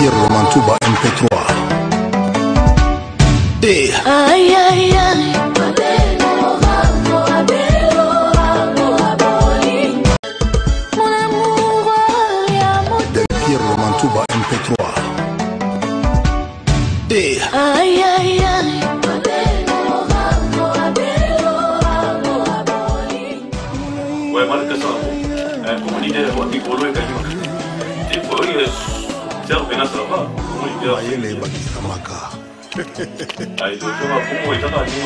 Pierre Mantouba MP3. Aïe aïe aïe. Mon amour, Pierre Mantouba MP3. Aïe aïe aïe. Ouais, mal que ça. Comment l'idée de voir Piccolo et Gaïma. Il faut y faire venir ça va. Comment l'idée de voir Piccolo. Aïe, donc on va pour moi, il y a pas de pour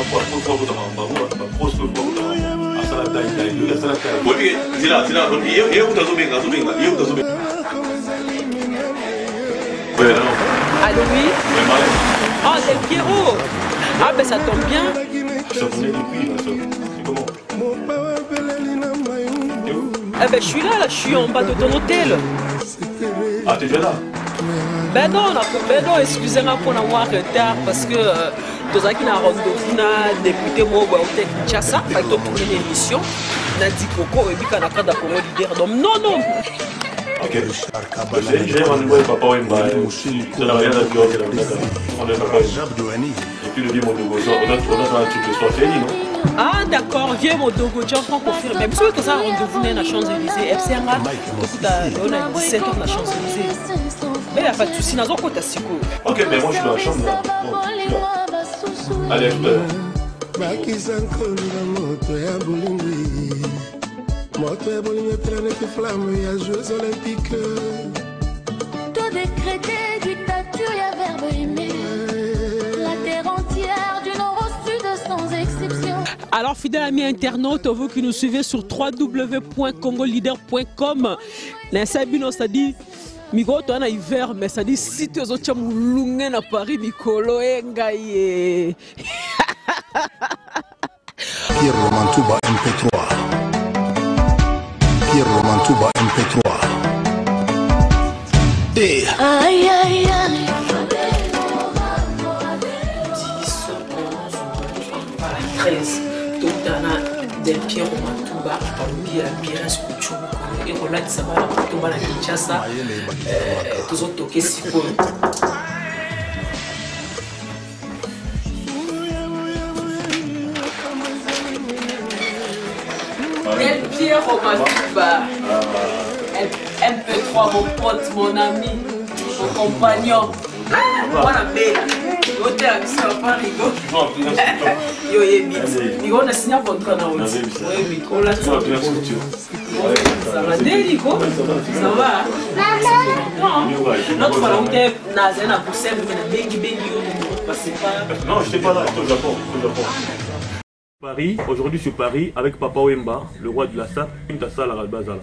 Allô, oui. Oh, c'est le Pierrot. Ah, ben ça tombe bien. Ça venait depuis, c'est comment? Eh ben, je suis là, je suis en bas de ton hôtel. Ah, t'es déjà là? Ben non, excusez-moi pour avoir retard parce que dans un rendez-vous, na député moi au hôtel Kinshasa, fait que pour une émission, na dit Coco et puis qu'on a quand Congo leader. Donc non. Ok. J'ai rendez-vous avec Papa Wemba. Ça n'a rien à dire avec la Papa Wemba. Et puis le vieux Modogo, on a un truc de soir fini, non? Ah d'accord, vieux Modogo, tu as encore confirmé. Même si tu as un rendez-vous dans la Champs-Élysées, FCMA, tu as 17 ans dans la Champs-Élysées. Mais il n'y a pas de souci, dans un côté c'est cool. Ok, mais moi je suis dans la chambre là. Bon, je suis là. Allez, à tout à l'heure. Moto ya bolingo etranaki flamme ya Jeux olympiques. Tout décrété, dictature, ya verbe aimé. La terre entière du nord au sud sans exception. Alors fidèles amis internautes, vous qui nous suivez sur www.congoleader.com, l'insabino ça dit Miko to na hiver mais ça dit si tu es au Tchamoulungé à Paris Mikolo engaye. Pierre Mantouba MP3. Pierre Mantouba MP3. Aïe aïe aïe. 13, tout dans des Pierre Mantouba, Pierre Escucho, et on a dit ça va tomber à Kinshasa, tous autres toqués si peu. Pierre Mantouba, MP3, mon pote, mon ami, mon compagnon. Voilà, belle. Côté à Bissau, pas rigolo. Yo, Nico, on a signé un contrat dans le oui, Nico, là, ça va, Nico. Ça va. Notre fois, on était dans un Bruxelles, mais Bengi, on ne passait pas. Non, je n'étais pas là, j'étais au Japon. Paris, aujourd'hui sur Paris, avec Papa Wemba, le roi de la SAP, une tasse à la Bazala.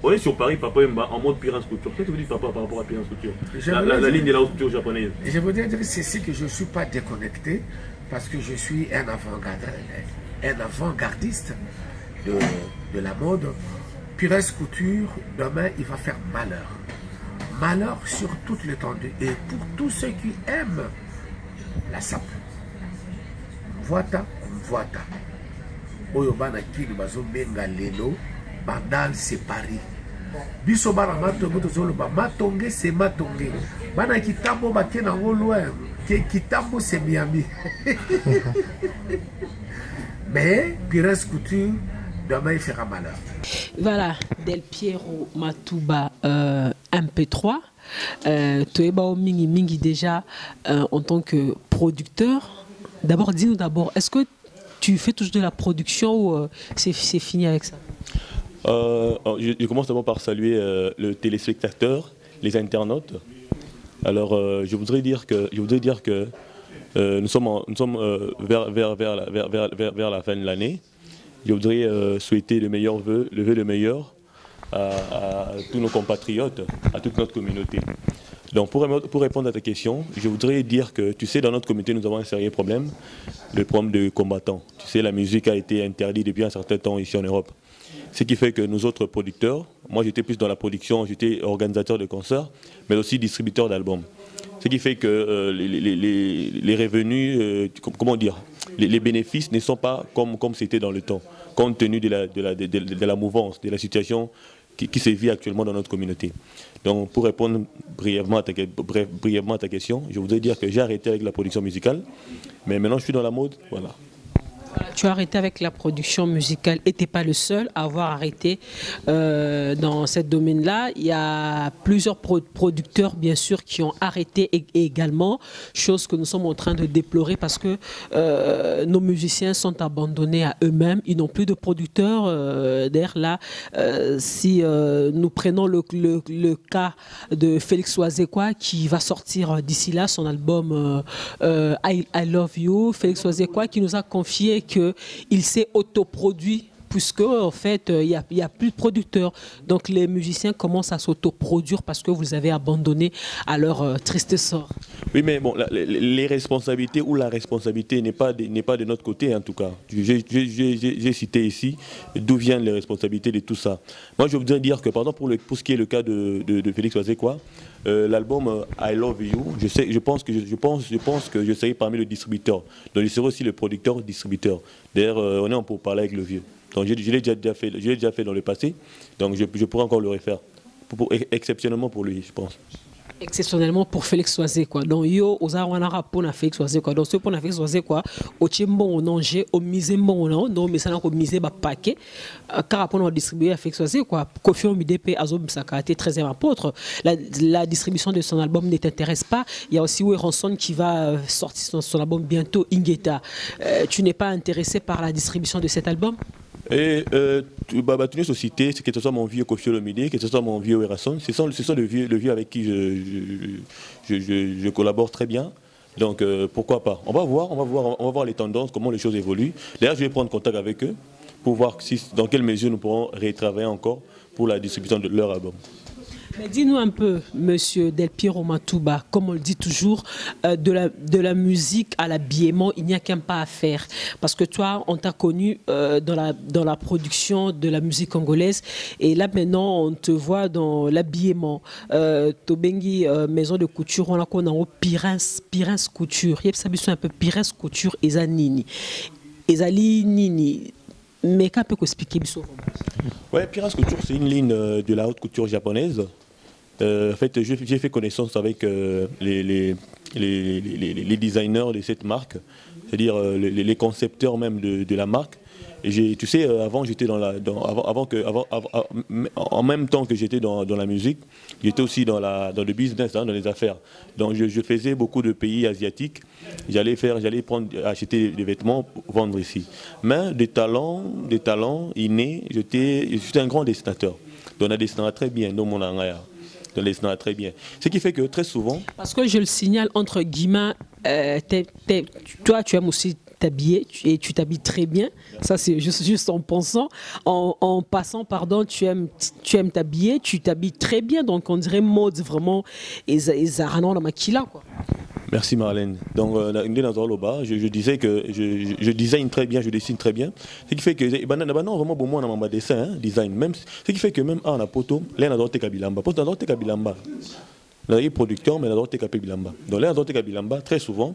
On est sur Paris, Papa Wemba, en mode Pirance Couture. Qu'est-ce que vous dites, Papa, par rapport à Pirance Couture? La ligne de la couture japonaise. Je voudrais dire que c'est ce que je ne suis pas déconnecté parce que je suis un avant-gardiste de la mode. Pirance Couture, demain, il va faire malheur. Malheur sur toute l'étendue. Et pour tous ceux qui aiment la SAP. Voita. Oyobana kini bazo benga lelo. Bandal c'est Paris. Biso bana matonge tozolo ba matonge c'est matonge. Bana kitambo ba kena loin. Kitambo c'est Miami. Mais Pirance Couture demain il fera malheur. Voilà, Del Piero Mantouba MP3. Toeba Mingi déjà en tant que producteur. D'abord, dis-nous est-ce que tu fais toujours de la production ou c'est fini avec ça? Je commence d'abord par saluer le téléspectateur, les internautes. Alors, je voudrais dire que nous sommes vers la fin de l'année. Je voudrais souhaiter le meilleur vœu, le meilleur à tous nos compatriotes, à toute notre communauté. Donc, pour répondre à ta question, je voudrais dire que, tu sais, dans notre communauté, nous avons un sérieux problème, le problème de combattants. Tu sais, la musique a été interdite depuis un certain temps ici en Europe. Ce qui fait que nous autres producteurs, moi j'étais plus dans la production, j'étais organisateur de concerts, mais aussi distributeur d'albums. Ce qui fait que les revenus, comment dire, les bénéfices ne sont pas comme c'était dans le temps, compte tenu de la mouvance, de la situation qui se vit actuellement dans notre communauté. Donc pour répondre brièvement à ta question, je voudrais dire que j'ai arrêté avec la production musicale, mais maintenant je suis dans la mode, voilà. Tu as arrêté avec la production musicale et tu n'es pas le seul à avoir arrêté dans ce domaine-là. Il y a plusieurs producteurs, bien sûr, qui ont arrêté également, chose que nous sommes en train de déplorer parce que nos musiciens sont abandonnés à eux-mêmes. Ils n'ont plus de producteurs. D'ailleurs, là, si nous prenons le cas de Félix Oazekwa qui va sortir d'ici là son album I Love You. Félix Oazekwa qui nous a confié qu'il s'est autoproduit puisque en fait il y a plus de producteurs, donc les musiciens commencent à s'autoproduire parce que vous avez abandonné à leur triste sort. Oui, mais bon, les responsabilités ou la responsabilité n'est pas de notre côté en tout cas. J'ai cité ici d'où viennent les responsabilités de tout ça. Moi je voudrais dire que pardon pour ce qui est le cas de Félix Oazekwa, l'album I Love You, je pense que je serai parmi les distributeurs. Donc je serai aussi le producteur-distributeur. D'ailleurs, on est en pour parler avec le vieux. Donc je l'ai déjà fait dans le passé, donc je pourrais encore le refaire, exceptionnellement pour lui, je pense. Exceptionnellement pour Félix Oazekwa. Donc yo ozawana rapport na Félix Oazekwa. Donc ce pour na Félix Oazekwa, au chimbo onanger au mise bon non mais ça na ko mise ba paquet car rapport on distribuer à Félix Oazekwa. Kofi Olomide Azom Sakate 13e apôtre. La distribution de son album ne t'intéresse pas. Il y a aussi Ranson qui va sortir son album bientôt, Ingeta. Tu n'es pas intéressé par la distribution de cet album? Et toutes les sociétés, que ce soit mon vieux Kofi Olomide, que ce soit mon vieux Ranson, ce sont le vieux avec qui je collabore très bien. Donc pourquoi pas. On va voir les tendances, comment les choses évoluent. D'ailleurs, je vais prendre contact avec eux pour voir dans quelle mesure nous pourrons retravailler encore pour la distribution de leur album. Mais dis-nous un peu, monsieur Del Piero Matouba, comme on le dit toujours, de la musique à l'habillement, il n'y a qu'un pas à faire. Parce que toi, on t'a connu dans la production de la musique congolaise. Et là, maintenant, on te voit dans l'habillement. Tobengi, maison de couture, on a qu'on a Pirins Couture. Il y a un peu Pirins Couture et Zanini. Et Nini. Mais qu'est-ce que tu peux expliquer? Oui, Pirins Couture, c'est une ligne de la haute couture japonaise. En fait, j'ai fait connaissance avec les designers de cette marque, c'est-à-dire les concepteurs même de la marque. Et tu sais, avant j'étais en même temps que j'étais dans la musique, j'étais aussi dans le business, dans les affaires. Donc je faisais beaucoup de pays asiatiques. J'allais acheter des vêtements pour vendre ici. Mais des talents innés, j'étais un grand dessinateur. Donc on a dessiné très bien, dans mon langage. Très bien. Ce qui fait que très souvent... Parce que je le signale entre guillemets, toi tu aimes aussi t'habiller et tu t'habilles très bien. Ça c'est juste en pensant, en passant pardon, tu aimes t'habiller, tu t'habilles très bien. Donc on dirait mode vraiment et Zarano dans Makila quoi. Merci Marlène. Donc, je disais que je design très bien, je dessine très bien. Ce qui fait que, vraiment, bon, moi, on a dessin, design. Même, ce qui fait que même en la poto, là, on a d'autres Kabilamba. Parce qu'on a d'autres Kabilamba. On a producteur, mais on a d'autres Kabilamba. Donc, là, on a d'autres Kabilamba, très souvent.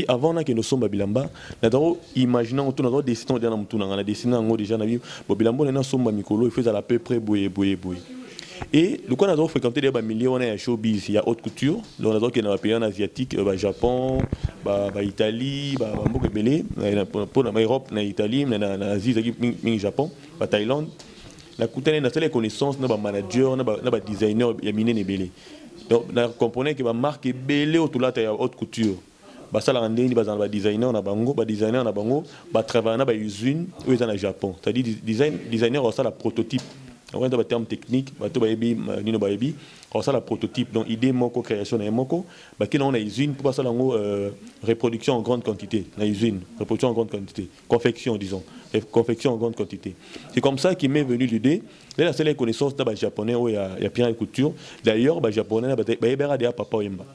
Avant que nous sommes Kabilamba, on a imaginant, on a dessiné, on a dessiné déjà, on a vu, Kabilamba, on a sommes Mikolo, il faisait à peu près bouiller. Et le coup, on a fréquenté des milliers, on a un showbiz, il y a haute couture, donc on a qui est dans les pays asiatiques, Japon, Italie, Europe, Italie, Asie, Japon, Thaïlande. La couture, on a les connaissances, on a des managers, on a des designers, il y a miné et belé. Donc on comprenait que la marque est belé autour de la haute couture. Ça la rendait des designers on a bango, des designers on a bango, travailler dans des usines où ils sont au Japon. C'est-à-dire designer ça la prototype. On a des termes techniques, on a la prototype, donc idée, moko, création, moko, on a une usine pour passer reproduction en grande quantité, reproduction en grande quantité, confection disons, confection en grande quantité. C'est comme ça qu'il m'est venu l'idée. Là, c'est les connaissances des Japonais où il y a bien la couture. D'ailleurs, les Japonais, il y a Papa Wemba.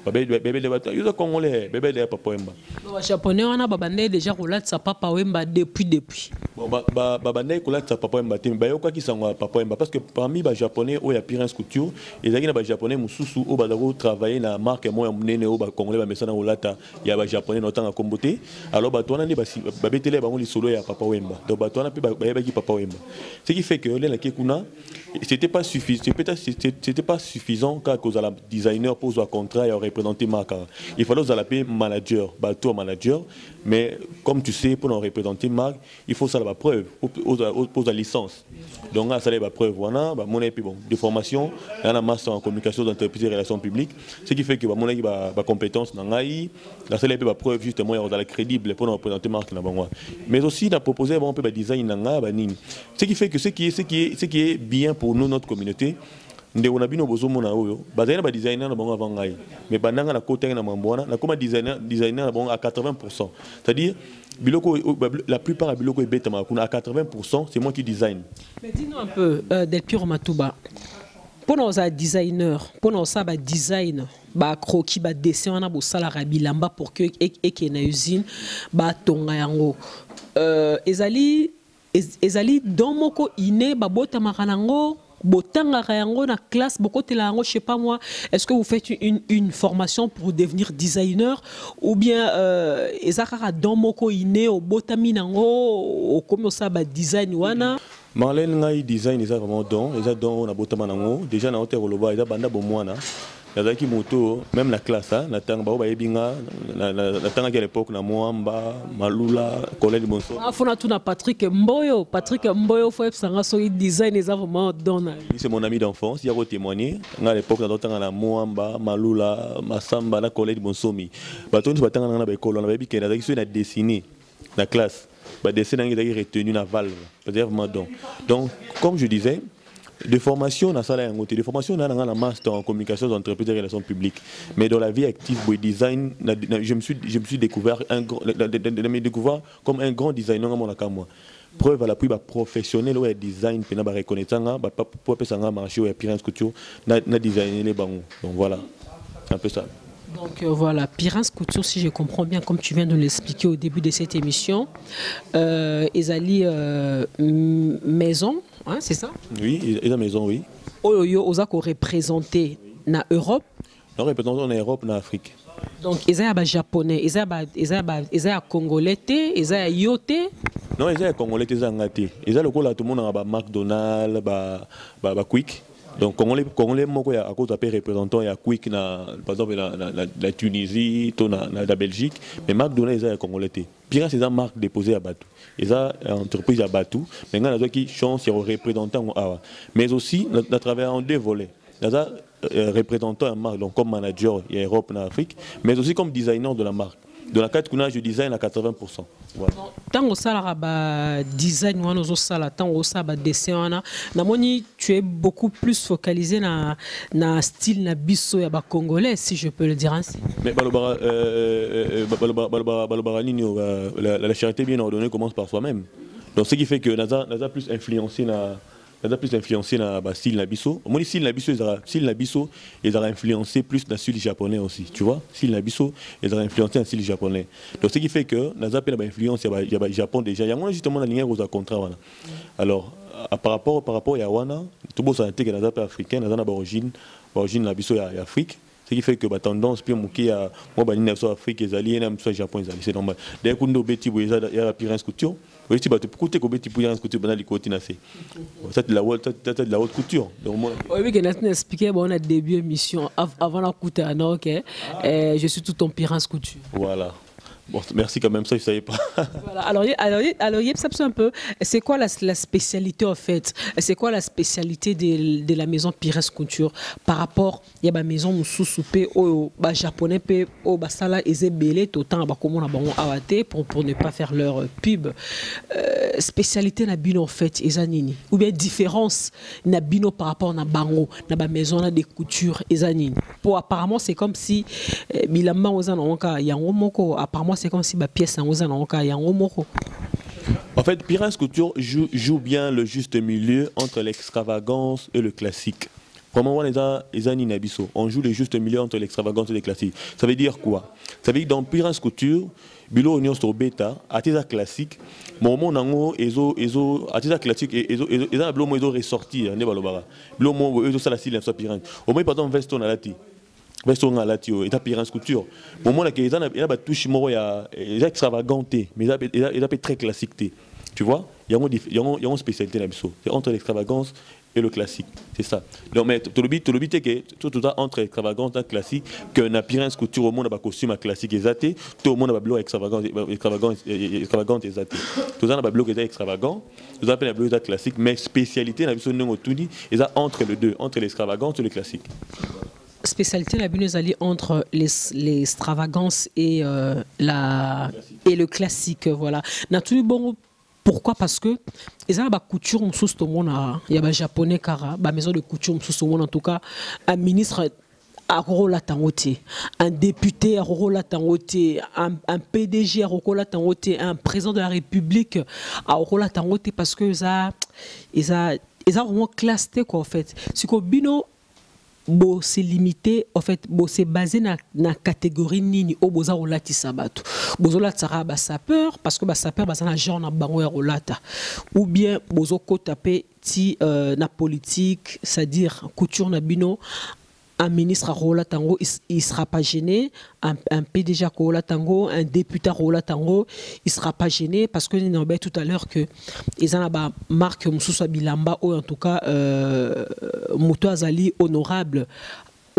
bébé de congolais, bébé de Papa Wemba. Les Japonais, on a babandé déjà roulé sa Papa Wemba depuis. Bon, babandé roulé sa Papa Wemba, mais il y a qui sont Papa Wemba parce que parmi les Japonais, il y a Prince Couture, et il y a des Japonais mususu au badaro travailler na marque moi mnene au congolais mais ça na roulata, il y a des Japonais notamment à Komboté. Alors batona ni babé télé bango li solo ya Papa Wemba. Donc batona pe babé qui Papa Wemba. Ce qui fait que là qui kuna c'était pas suffisant car cause à la designer pose un contrat et représenter marque. Il fallait aux alapé manager, bateau manager, mais comme tu sais pour nous représenter marque, il faut ça la preuve, pose la licence. Donc ça la preuve voilà, bah mon bon de formation, on a master en communication d'entreprise et relations publiques, ce qui fait que bah mon équipe ba compétence dans ngai, la seule ba preuve justement on a la crédible pour nous représenter marque na bango. Mais aussi on a proposé bon peu ba design nanga ba nini. Ce qui fait que ce qui est bien pour nous notre communauté. On a bien besoin de oyo bazana ba designer na bango avant ngai mais bandanga na côté na mambona na comme designer na bango à 80%, c'est-à-dire biloko la plupart de biloko ebeta makuna à 80% c'est moi qui design. Mais dis-nous un peu Delpire Matuba, pour nos designers, pour nos ba design ba croquis ba dessin on a bo sala rabilamba pour que et na usine ba tonga yango ezali dans moko iné ba bota makanango botanga yango na classe bokotela yango je sais pas moi, est-ce que vous faites une formation pour devenir designer ou bien ezakara dans moko iné au botami nango au comme ça ba design wana Marlène ngai design eza vraiment don na botama nango déjà na hôtel Loba eza banda bomwana nazaki moto même la classe na tanga ba yebinga na tanga à l'époque na Moamba Malula collège Monso afona tout na Patrick Mboyo faut sanga so design eza vraiment don. C'est mon ami d'enfance, il a témoigné à l'époque na tanga na Moamba Malula Masamba na collège Monsomi bato ni batanga na ba école na ba yebika nazaki so na dessiner na classe ba dessiner ngi retenu na valve c'est vraiment don. Donc comme je disais de formation dans la de formation dans la master en communication d'entreprise et relations publiques, mais dans la vie active le design je me suis découvert comme un grand designer à mon moi. Preuve à l'appui professionnel ou design pena ba reconnaître pour passer un marché ou Prince Couture na designer les bangos. Donc voilà, c'est un peu ça. Donc voilà, Prince Couture, si je comprends bien, comme tu viens de l'expliquer au début de cette émission, Ezali maison, hein, c'est ça? Oui, Ezali maison, oui. Oyo Ozako représenté na Europe? Non, représenté en Europe, en Afrique. Donc Ezali japonais, Ezali congolais, Ezali yote? Non, Ezali congolais, Ezali ngate. Ezali le tout le monde a McDonald's, Quick. Donc Congolais moko ya à cause d'appel représentant ya Quick na par exemple la Tunisie, la Belgique, mais McDonald's est congolais. Pire c'est une marque déposée à Batou. Ils ont entreprise à Batou, mais on a qui chance de représentant mais aussi à travers en deux volets. Ils ont représentant une marque donc comme manager en Europe en Afrique, mais aussi comme designer de la marque. Dans la carte je design à 80%. Voilà. Tant que ça la design wana zo sala tant que ça ba dessin wana na moni tu es beaucoup plus focalisé na style na biso ya ba congolais si je peux le dire ainsi. Mais la charité bien ordonnée commence par soi-même. Donc ce qui fait que naza plus influencé na style Nabiso. Moi, style Nabiso, ils ont influencé plus dans le style japonais aussi. Tu vois, style Nabiso, ils ont influencé dans le style japonais. Donc, ce qui fait que nous avons influence, il y a le Japon déjà. Il y a justement la ligne aux contrats. Alors, par rapport à Yawana, tout le monde sait que nous avons africain, nous avons l'origine Nabiso et Afrique. Ce qui fait que la tendance, puis moi, je suis Afrique, les alliés, je suis Japon, c'est normal. Dès que nous avons la Prince Couture, vous avez écouté que Prince Couture, c'est de la haute couture. Oui, je vais expliquer, on a début émission avant la couture, je suis tout en Prince Couture. Voilà. Bon, merci quand même, ça je ne savais pas. Voilà. Alors, un peu, c'est quoi la spécialité en fait? C'est quoi la spécialité de la maison Prince Couture par rapport à la maison Moussoupé au japonais au basala ezebele autant pour ne pas faire leur pub. Spécialité na bino en fait ezanini ou bien différence na bino par rapport na bango na ba maison na des coutures ezanini. Pour apparemment c'est comme si bilamba ozana yango moko apparemment c'est comme si ma pièce en moko. En fait, Prince Couture joue bien le juste milieu entre l'extravagance et le classique. Vraiment, on joue le juste milieu entre l'extravagance et les classiques. Ça veut dire quoi? Ça veut dire dans Pirance Couture, Bilo Union sur Beta, artisan classique, moment nango, artisan classique, ils ont ressorti, ne balobara. Bilo mo, ils ont ça la style, ça Pirance. Au moins, pardon, veston à la ti. Veston à la ti, et ta Pirance Couture. Moment là, ils ont la touche, il y a extravaganté, mais ils ont très classique. Tu vois? Il y a une spécialité là-bas. C'est entre l'extravagance et le classique. C'est ça. Donc, mais tout le but est que tout entre extravagance et classique, qu'un apparence couture au monde a un costume classique exaté, tout le monde a un bloc extravagant exaté. Tout le monde a un bloc extravagant, tout le monde a un bloc classique, mais spécialité, la vision non tout dit, entre les deux, entre l'extravagance et le classique. Spécialité la bune aller entre l'extravagance et le classique, voilà. Naturellement bon. Pourquoi? Parce que ils ont la couture tout le monde, il y a des japonais car la maison de couture tout le monde, en tout cas un ministre à Rola Tangote, un député à Rola Tangote, un PDG à Rola Tangote, un président de la République à Rola Tangote, parce que ils ont vraiment classé quoi en fait. C'est que bino bon c'est limité en fait, bon c'est basé na catégorie nini au boza rolati sabato bozola tsara ba sapeur parce que ba sapeur ba na genre na bango ya rolata, ou bien bozo ko taper ti na politique, c'est-à-dire couture na bino. Un ministre à Rola Tango, il ne sera pas gêné. Un PDG à Rola Tango, un député à Rola Tango, il ne sera pas gêné parce que nous avons tout à l'heure que ils ont la marque Moussoussa Bilamba ou en tout cas Mouto Azali honorable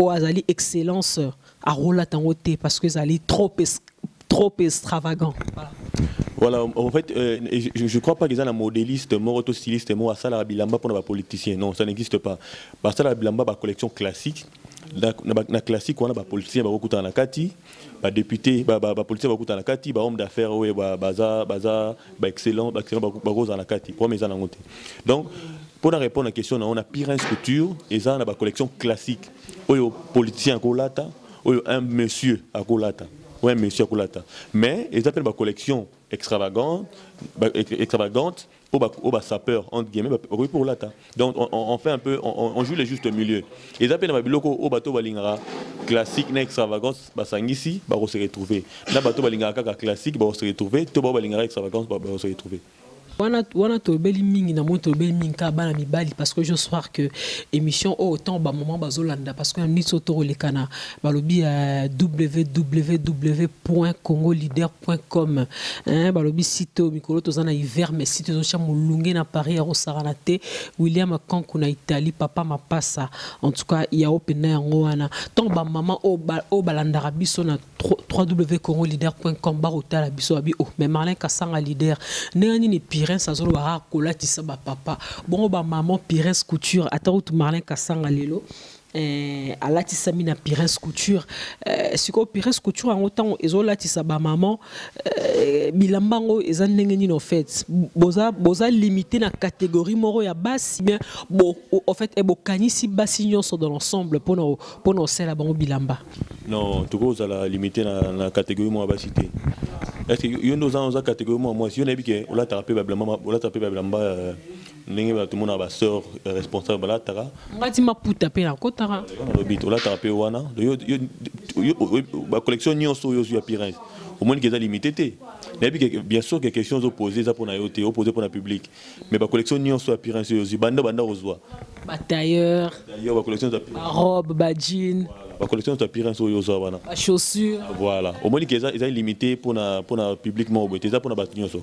ou Azali excellence à Rola Tango parce que Azali trop extravagant. Voilà, en fait, je ne crois pas qu'ils aient un modéliste, un autostyliste, un Asala Bilamba pour les politiciens. Non, ça n'existe pas. Asala Bilamba, la collection classique. Na classique, on a des politiciens qui sont en Kati, des députés, des politiciens qui sont en Kati, des hommes d'affaires, des excellents, des en Kati. Donc, pour répondre à la question, on a Pirance Couture, et on a des collections classiques. On a des politiciens à Kolata, on a un monsieur à Kolata. Oui, monsieur Akulata. Mais ils appellent ma collection extravagante au sapeur, entre guillemets, pour l'ata. Donc on fait un peu, on joue le juste milieu. Ils appellent ma biloko au bateau balingara classique, extravagance, basangisi, on se retrouver. La bateau balingara classique, on se retrouver. Tout balingara extravagance, on se retrouver. Wana tobeli mingi na moto tobeli mingi ka bana mibali parce que je soir que émission autant ba moment bazolanda parce que ni soto le kana balobi www.congolider.com balobi site mikolo tozana hiver mais site zo chamu lunge na Paris à Rosaranate William Kanku na Italie papa mapasa en tout cas il y a open yango wana tant ba maman o balanda biso na www.congolider.com ba otala biso abi mais Marlin Kasanga leader nani ni Pirance azolo ba kolati sa ba papa bon ba maman Pirance Couture atautu Marlin Kasanga lelo alati sami na Pirance Couture siko Pirance Couture en autant ezolati sa ba maman bilambango eza ndenge nini en fait boza limité na catégorie moro ya basse mais bon en fait e bokani si basse nyonso dans l'ensemble pour no sela bango bilamba non tout cause la limité na catégorie mo bassité. Est-ce que y a une catégorie moi si on a dit que on l'a tapé bilamba tout le monde a ba sœur responsable là tara ngati maputa pe na kotara on l'a tapé wana ba collection nyonso yo ya Pirance au moins qu'ils a limité bien sûr que questions opposées ça pour na yoté opposé pour la public mais ba collection nyonso ya Pirance yo banda rozwa ba tailleur ba collection de robe ba jean la collection de Pirance aux chaussures. Voilà. Au moins, ils ont limité pour le public.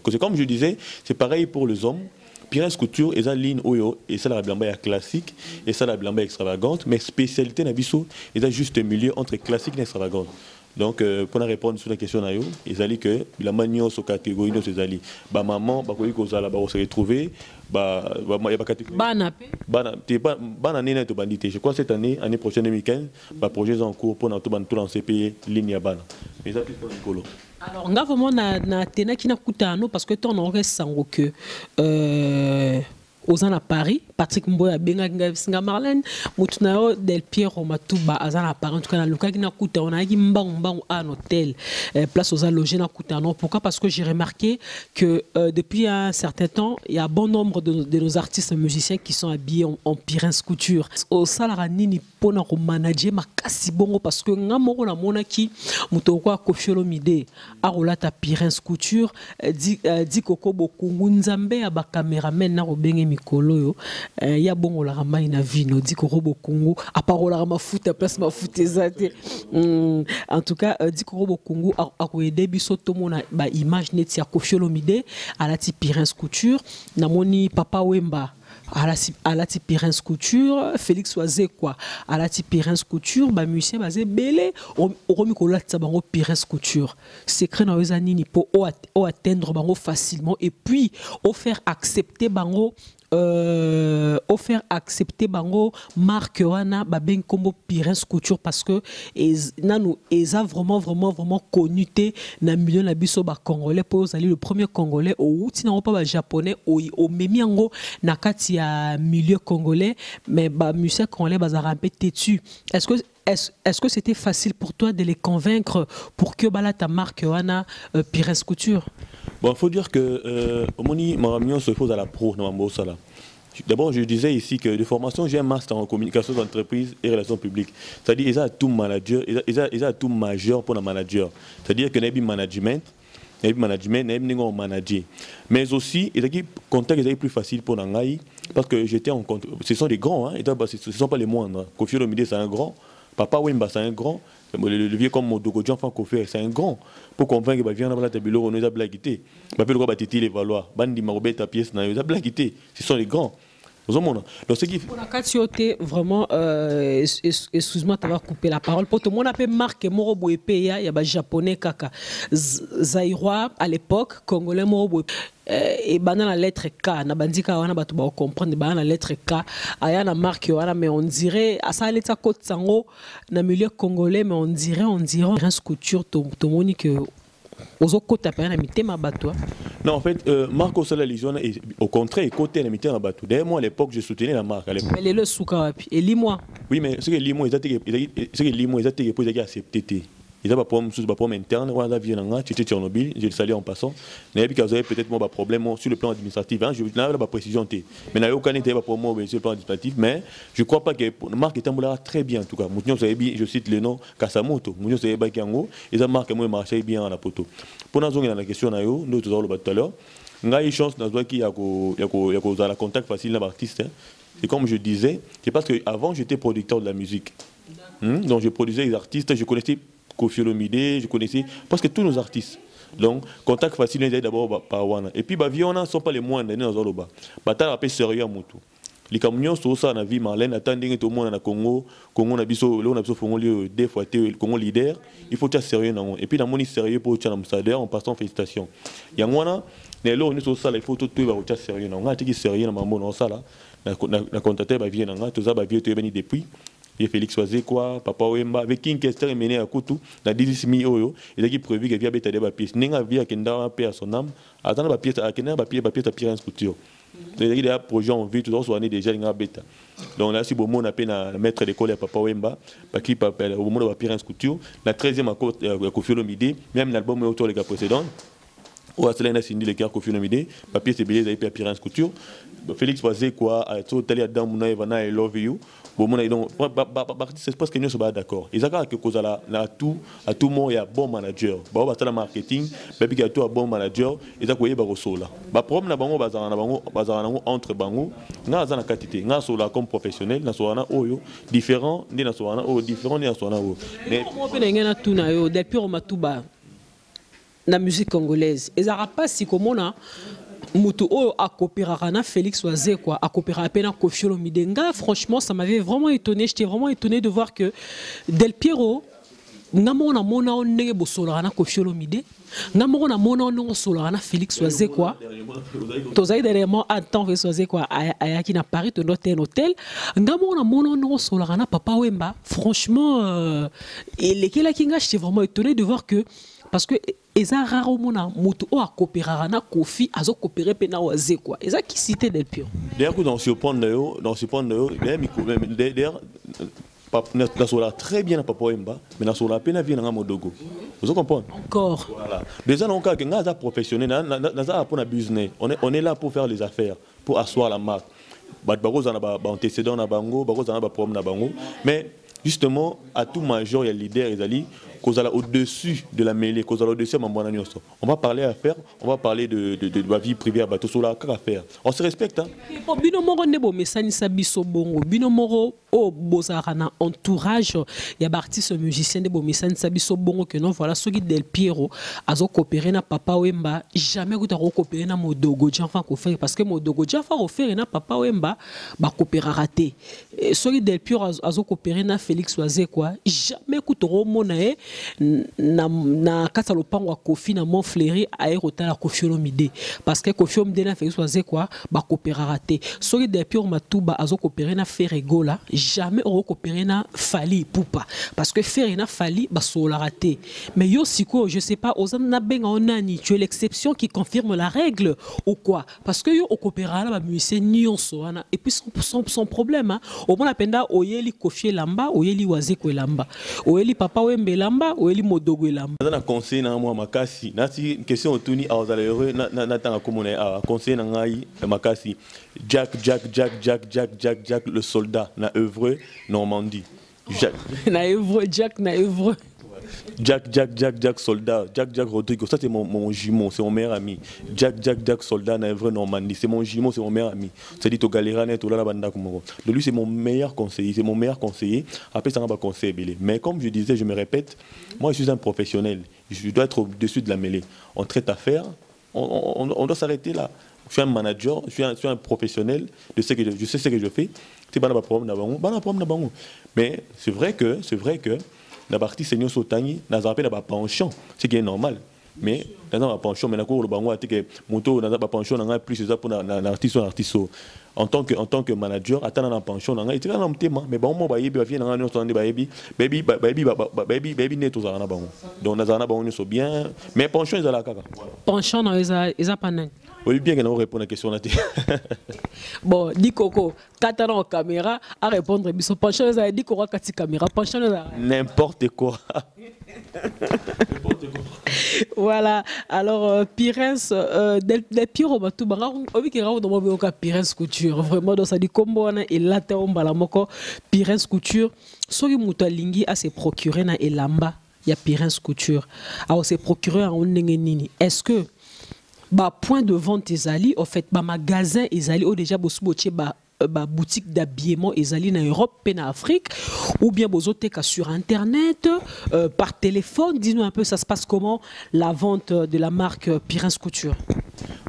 C'est comme je disais, c'est pareil pour les hommes. Pirance Couture, ils ont ligne oyo et ça la blamba classique et ça la blamba extravagante, mais spécialité na biso, ils ont juste un milieu entre classique et extravagante. Donc pour répondre sur la question na yo, ils ont dit que la manière sur catégorie de ces alliés, ba maman, ba koyi koza la ba se retrouver, ba y a pas catégorie. Bana nena to bandité. Je crois cette année prochaine 2015, ba projet en cours pour tout dans CP ligne ya bana. Mais ça c'est pour Nicolo. Alors nga vraiment na tena kina kutano parce que ton on reste sango que Ozan à Paris, Patrick Mboya benga singa Marlène, Moutunao Del Piero Matuba Azan à Paris, en tout cas, le cas qui n'a coûté, on a dit mbang à un hôtel, place aux logés n'a coûté un an. Pourquoi? Parce que j'ai remarqué que depuis un certain temps, il y a bon nombre de nos artistes musiciens qui sont habillés en Pirens Couture. Au Salarani ni pona ko manager makasi bongo parce que ngamoro la monaki mutoko Koffi Olomide arolata Pirens Couture di koko bokungu nzambe aba cameraman na robenge mikolo yo ya bongo la ramai na vino di koko bokungu aparola mafuta place mafuta ezate en tout cas di koko bokungu akoyede biso tomona ba image net ya Koffi Olomide alati Pirens Couture namoni Papa Wemba à la Pirens Couture, Félix Oazé quoi, à la Pirens Couture, bah musicien basé belé, au remikola tabango Pirens Couture. Secret na ozanini pour atteindre bango facilement et puis au faire accepter bango marque wana babeng kombo Pirens Couture parce que nanu eza vraiment connu té na milieu na biso ba congolais pour aller le premier congolais au outi na pas ba japonais au memi yango na kati ya milieu congolais mais ba musicien congolais ba za rampé têtu. Est-ce que c'était facile pour toi de les convaincre pour que bala ta marque wana Pirens Couture? Bon, il faut dire que Omoni Maramio se pose à la pro dans Mambosala. D'abord, je disais ici que de formation, j'ai un master en communication d'entreprise et relations publiques. C'est-à-dire qu'ils ont tout manager, ils ont tout majeur pour le manager. C'est-à-dire que nous management, nous manager. Mais aussi, ils ont contact est plus facile pour Nangaï parce que j'étais en contact. Ce sont des grands, hein, ce ne sont pas les moindres. Koffi Olomide, c'est un grand. Papa Wemba, c'est un grand. Le vieux comme Modoko Jean-Franc Koffi, c'est un grand. Pour convaincre que viens dans tableau, on a blaguité. Bappel Roba Titi les valoirs. Bandi Marobet ta pièce, on a blaguité. Ce sont les grands. Donc ce qui pour la Katioté vraiment excuse-moi d'avoir coupé la parole. Pour tout le monde a marqué Morobo et ya y a japonais kaka. Zaïrois à l'époque congolais Morobo et dans la lettre K na bandika wana batu ba comprendre dans la lettre K aya na marque wana mais on dirait à ça l'état côte sango na milieu congolais mais on dirait Pirens Couture to moni que non, en fait, Marco Sala Lijon, au contraire, côté la mitié en bateau. D'ailleurs, moi à l'époque, je soutenais la marque. Mais les le souka, et lis-moi. Oui, mais ce que lis-moi, ils étaient pour accepter. Ils n'ont pas de problème interne. On a vu un Tchernobyl, je le salue en passant. Il y a peut-être un problème sur le plan administratif. Je n'ai pas de précision. Mais il n'y a aucun problème sur le plan administratif. Mais je ne crois pas que la marque est très bien en tout cas. Je cite le nom Kasamoto. Ils ont marqué marché bien à la poteau. Pour nous, la question, nous avons tout à l'heure. Il y a une chance qu'il y a un contact facile avec l'artiste. Et comme je disais, c'est parce qu'avant j'étais producteur de la musique. Donc je produisais les artistes, je connaissais Koffi Olomide, je connaissais presque tous nos artistes. Donc, contact facile, d'abord par Wana. Et puis, Viona ne sont pas les moindres dans nos Zoloba. Bata rappelle sérieux à Moutou. Les camions sont ça, na vie Marlène, attendez tout le monde na Congo, Congo na biso, là on a besoin Congo deux fois le Congo leader, il faut être sérieux dans et puis dans mon sérieux pour être ambassadeur en passant félicitations. Yangwana, mais là on est sur ça, il faut tout être sérieux dans on a été sérieux dans mambo dans ça là, na contacter ba vient dans tout ça ba vieux tu venu depuis. Et Félix Oazé quoi, Papa Wemba avec King Kester mené à Koutou, na 18 000 euros, il a qui prévu que via beta de pièce, n'enga via kenda paix à son âme, attendre la pièce à kenda papier à Pirens Couture. Il y a un projet en vie, tout ça, on est déjà en bêta. Donc là, si bon on a peine à mettre l'école à Papa Wemba, qui s'appelle au moment de Pirens Couture, la 13e à Koffi Olomide, même l'album autour des gars précédents. Ou à cela, on a signé les gars Koffi Olomide, papier c'est belé, à Pirens Couture. Félix Oazé quoi, à tout tali à Damouna Evana et Love You. Bon, donc, c'est parce que nous sommes d'accord. Ils ont quelque chose à tout le monde, il y a un bon manager. Il y a un marketing, il y a un bon manager, ils ont un bon là. Le problème entre bango, nous avons une quantité. Nous sommes comme professionnels, nous sommes différents, nous sommes différents, nous sommes depuis la musique congolaise. Ils n'ont pas si comme on a. Moutou a coopéré avec Félix Oazé quoi, a coopéré avec Koffi Olomide. Franchement, ça m'avait vraiment étonné. J'étais vraiment étonné de voir que Del Piero ngamo na mona on ndenge bosola na Koffi Olomide ngamo na mona on ndenge sola na Félix Wazekwa tozali dernièrement attends Félix Wazekwa ayaki na Paris to noter un hôtel ngamo na mona on ndenge sola na Papa Wemba franchement lekela kinga j'étais vraiment étonné de voir que parce que eza rare mona mutu o akopérera na Koffi azo coopérer pe na Wazekwa eza qui cité Del Piero d'ailleurs dans ce point d'ailleurs nasola très bien à Papa Wemba mais nasola peine bien na Modogo vous comprenez encore voilà déjà dans le cas que ngaza professionnel naza pour na business on est là pour faire les affaires pour asseoir la marque bakoza na ba antécédent na bango bakoza na ba problème na bango mais justement à tout major il y a leader ezali kozala au-dessus de la mêlée kozala au-dessus de mambwana nyonso on va parler affaires on va parler de la vie privée à bato sola kaka faire on se respecte hein bino moko nebo mesanisa biso bongo bino moko o bozara na entourage ya artiste musicien de mesanisa biso bongo que non voilà ceux qui Del Piero azo coopérer na Papa Wemba jamais ko ta coopérer na Modogo Dianfa ko faire parce que Modogo Dianfa ko faire na Papa Wemba ba coopérer raté ceux qui Del Piero azo coopérer na Félix Wazekwa jamais ko to mona na kata lopango Koffi na Montfleury aérota la Koffi Olomide parce que Koffi Olomide na Félix Wazekwa ba coopérer raté ceux qui Del Piero Matuba azo coopérer na Ferregola jamais on coopérer na Fali Poupa parce que faire na Fali ba sola raté mais yo siko je sais pas aux na benga onani tu es l'exception qui confirme la règle ou quoi parce que yo coopérer la ba musicien nyonso wana et puis son problème hein au bon apenda oyeli Koffi Lamba oyeli Wazekwa Lamba oyeli Papa Wemba Lamba oyeli Modogo Lamba na conseil na moi makasi na si question otuni azala heureux na tanga komona a conseil na ngai makasi Jack le soldat na œuvre Normandie Jack na œuvre Jack soldat Jack Rodrigo ça c'est mon jumeau c'est mon meilleur ami Jack soldat na œuvre Normandie c'est mon jumeau c'est mon meilleur ami c'est dit to galera net to la banda komoko de lui c'est mon meilleur conseiller après ça on va conseiller belé mais comme je disais je me répète moi je suis un professionnel je dois être au-dessus de la mêlée on traite affaire on doit s'arrêter là je suis un manager je suis un professionnel je sais ce que je fais c'est pas problème na bango mais c'est vrai que la partie seigneur Sotani n'a pas de pension ce qui est normal mais dans la pension mais na ko le bango atike moto na ba pension na plus ça pour na artiste en tant que manager attendre na pension na ngai tika na mtema mais bon mo ba yebi ba vie na ngai no ba baby neto za na bango donc na za na bango so bien mais pension ezala kaka pension na eza panan oui bien que nous répondre à la question là. Bon, dit Coco, quand on a caméra, à répondre, biso pension ça dit Coco kati caméra, pension n'importe quoi. Voilà. Alors Pirens Del Piero Matuba, on vit que raou dans mon Pirens Couture. Vraiment donc ça dit combo na et là te on bala moko Pirens Couture. Soki mutalingi a se procurer na elamba ya Pirens Couture. Alors se procurer en ndenge nini. Est-ce que point de vente ezali au fait magasin ezali ou déjà bosuboche boutique d'habillement ezali na Europe et na Afrique ou bien bozoteka sur internet par téléphone dis-nous un peu ça se passe comment la vente de la marque Pirens Couture.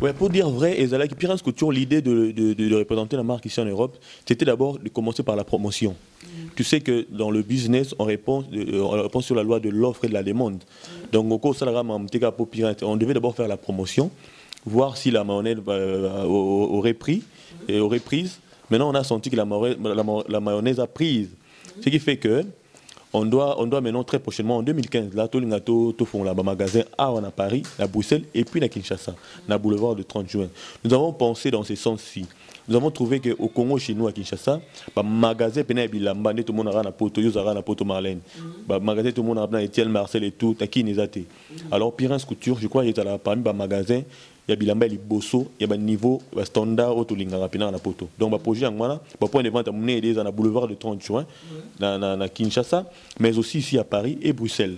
Ouais, pour dire vrai ezali que Pirens Couture l'idée de représenter la marque ici en Europe c'était d'abord de commencer par la promotion. Tu sais que dans le business, on répond sur la loi de l'offre et de la demande. Donc, on devait d'abord faire la promotion, voir si la mayonnaise aurait pris et aurait prise. Maintenant, on a senti que la mayonnaise a prise. Ce qui fait que on doit maintenant très prochainement, en 2015, là, tout le font là, magasin à Paris, à Bruxelles et puis à Kinshasa, à boulevard de 30 juin. Nous avons pensé dans ce sens-ci. Nous avons trouvé qu'au Congo, chez nous, à Kinshasa, le magasin Pena Bilamba, tout le monde a un poto, un poto Marlène. Le magasin, tout le monde a un Etienne Marcel et tout, qui n'est pas. Alors, Pirens Couture, je crois qu'il y a parmi les magasins, il y a Bilamba, il y a Bosso, il y a un niveau standard au Tolinga, rapidement, à poto. Donc, le projet, le point de vente à mener dans le boulevard de 30 juin, à Kinshasa, mais aussi ici à Paris et Bruxelles.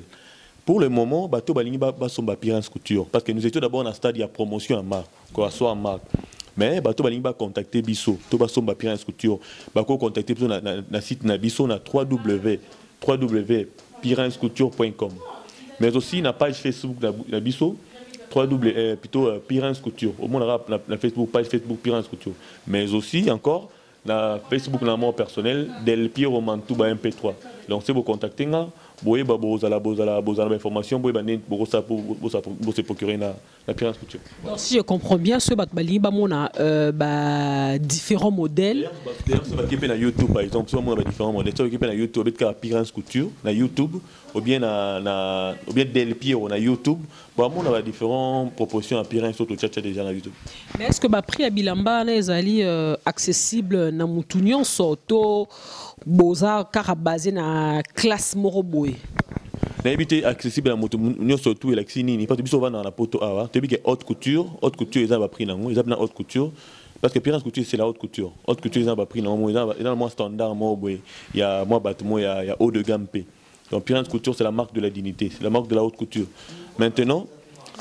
Pour le moment, bateau balingi sont Pirens Couture, parce que nous étions d'abord dans un stade de promotion en marque, quoi, soit en marque. Mais bateau balingi va contacter Bisso, tout va somba Pirens Couture, bako contacter Bisso na site na Bisso na www.pirenscouture.com. Mais aussi na page Facebook na Bisso Pirens Couture. Au moins la Facebook page Facebook Pirens Couture. Mais aussi encore la Facebook na mon personnel Del Piero Matuba MP3. Donc si vous contactez boye ba bozala information boye ba pour se procurer la Pirance Couture. Donc, si je comprends bien, ce batbali on a différents modèles. D'ailleurs, ça va qui na YouTube par exemple, ça on a différents modèles. Ça qui na YouTube avec la Pirance Couture na YouTube ou bien Del Piero na YouTube. Bon, on a différentes propositions à Pirance Couture déjà na YouTube. Mais est-ce que ba prix à bilamba na ezali accessible na mutunyon soto boza car basé na classe moroboé? N'habité accessible à moto surtout et la xini pas biso va dans la poto awa tu que haute couture ils ont pris nango ils ont haute couture parce que Pirance Couture c'est la haute couture ils ont pris nango ils ont le moins standard moi boy il y a moi bâtiment il y a haut de gamme P. Donc Pirance Couture c'est la marque de la dignité, c'est la marque de la haute couture. Maintenant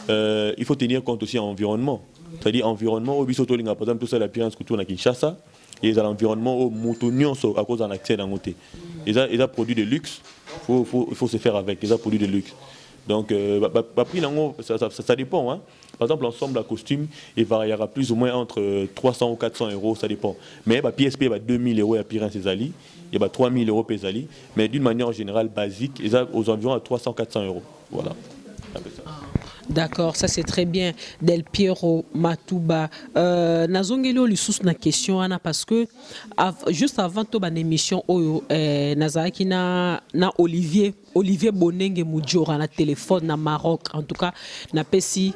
il faut tenir compte aussi de l'environnement, c'est-à-dire environnement au biso tolinga par exemple tout ça la Pirance Couture na Kinshasa et dans l'environnement au moutonion à cause d'un accès dans côté. Ils ont produit de luxe. Il faut se faire avec, des produits de luxe. Donc, ça dépend. Hein. Par exemple, l'ensemble de costume, il variera plus ou moins entre 300 ou 400 euros, ça dépend. Mais PSP, il y a 2000 euros à Pirance Ezali, il y a 3000 euros à Ezali, mais d'une manière générale basique, ils ont aux environs à 300-400 euros. Voilà. D'accord, ça c'est très bien. Del Piero Matouba. Nazongelo lisusu na question ana parce que juste avant to ban émission oyo nazaki na Olivier Bonenge Mudjora na téléphone na Maroc. En tout cas, na pesi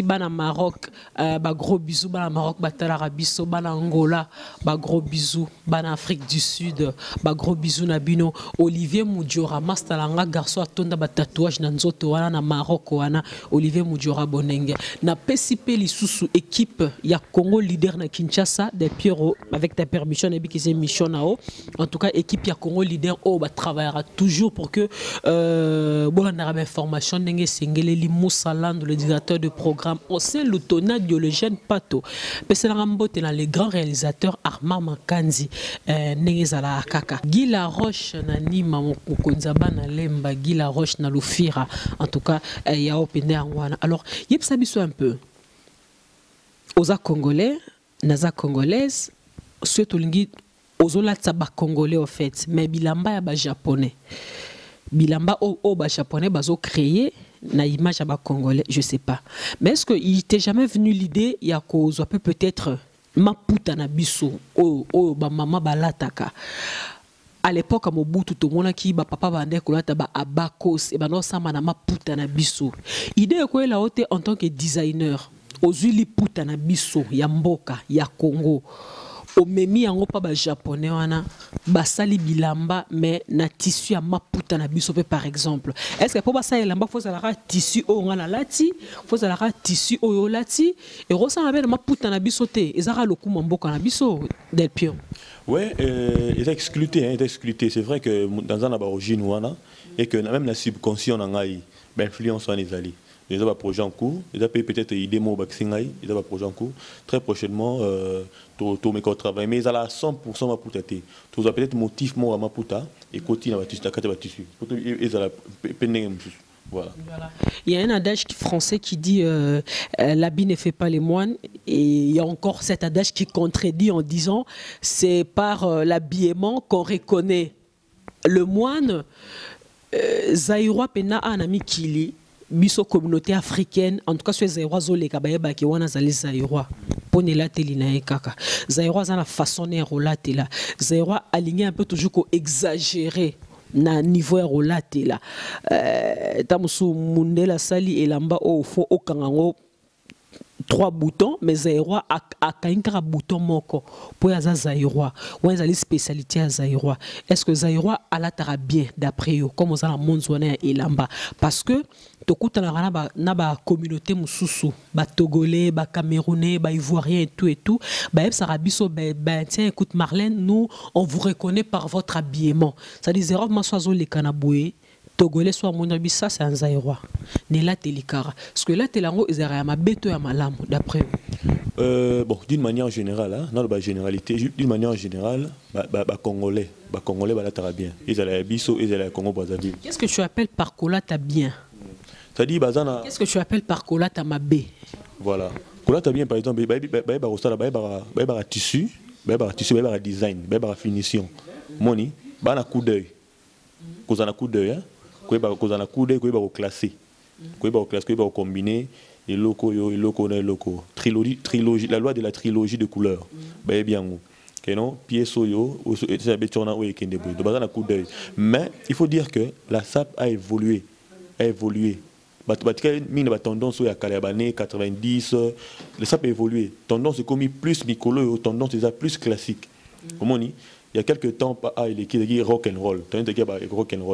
bana Maroc, ba gros bisous bana Maroc, ba Talarabiso, bana Angola, ba gros bisous bana Afrique du Sud, ba gros bisous na bino. Olivier Mudjora mastalanga garçon atonda ba tatouage na nzoto wana na Maroc wana. Olivier Mudjora Bonenge. Na pesi pe lisusu équipe ya Congo leader na Kinshasa des Pierrot avec ta permission et bi mission nao. En tout cas, équipe ya Congo leader ba travaillera toujours pour que bon on a information ndenge sengele li Moussaland le directeur de programme au sein le tonal Diologène Pato pesela mbote na les grands réalisateurs Armand Makanzi ndenge zala kaka Guy Laroche na Nima Mokonzaba na Lemba Guy Laroche na Lufira en tout cas ya opende angwana alors yebisa biso un peu aux Congolais naza congolaise surtout lingi ozolatsa ba congolais au fait mais bilamba ya ba japonais bilamba au ba japonais bazo créer na image à ba congolais je sais pas mais est-ce que il t'est jamais venu l'idée ya ko peut-être maputa na biso o ba mama balataka à l'époque à Mobutu tout monde qui ba papa bande kolata ba abakos et ba no sama na maputa na biso idée ko la haute en tant que designer ozuli puta na biso ya mboka ya Congo au memi yango pa ba japonais wana basali bilamba mais na tissu ya maputa na biso par exemple est-ce que pour basa elamba faut ça tissu o ngana lati faut ça tissu o lati et rosana be na maputa na biso te ezara lokuma mboka na biso Del Piero. Ouais, il est excluté, c'est vrai que dans un aborigine wana et que même la subconscient en a influence en les alliés. Ils ont un projet en cours, ils ont peut-être des démos Baxingai, ils ont un projet en cours. Très prochainement, tout mes travail, mais ils ont à 100% Maputa. Tout peut-être motif moi à Maputa et côté na tissu, la tissu. Ils ont la peine. Voilà. Il y a un adage français qui dit l'habit ne fait pas les moines et il y a encore cet adage qui contredit en disant c'est par l'habillement qu'on reconnaît le moine. Zaïrois pena anami kili biso communauté africaine en tout cas sur Zaïrois zoleka bayeba ki wana zali Zaïrois ponela telina ekaka Zaïrois za la façon ne rolate là Zaïrois aligné un peu toujours ko exagérer na niveau ya rolate là tamusu mundela sali elamba o fo okangango 3 boutons mais Zaïrois a un bouton moko pour yaza Zaïrois ou ezali spécialité à Zaïrois est-ce que Zaïrois ala tara bien d'après eux comme ça la monzwana elamba parce que tokuta na ba communauté mususu ba togolais ba camerounais ba ivoiriens et tout ba sarabiso ba tiens écoute Marlène nous on vous reconnaît par votre habillement ça dit Zaïrois masozo le kanaboué togolais soit mon ami ça c'est un Zaïrois nela telikara parce que là telango ezara ma beto ya malamu d'après bon d'une manière générale hein, dans la généralité d'une manière générale congolais la tara bien ils allaient biso ils allaient Congo Brazzaville. Qu'est-ce que tu appelles par kolata bien? Ça dit bazana. Qu'est-ce que tu appelles par kolata mabé? Voilà kolata bien par exemple ba rosala ba tissu ba design ba finition moni ba na coup d'œil cause na coup d'œil hein koyeba kozana kude koyeba ko classer koyeba ko classer koyeba ko combiner et loko trilogie la loi de la trilogie de couleurs ba bien non pièce yo ça betona o ekende boy do bazana coup d'œil mais il faut dire que la SAP a évolué mine ba tendance ya kala bané 90 le SAP a évolué tendance comme plus micolo tendance déjà plus classique comment on dit il y a quelques temps il est rock and roll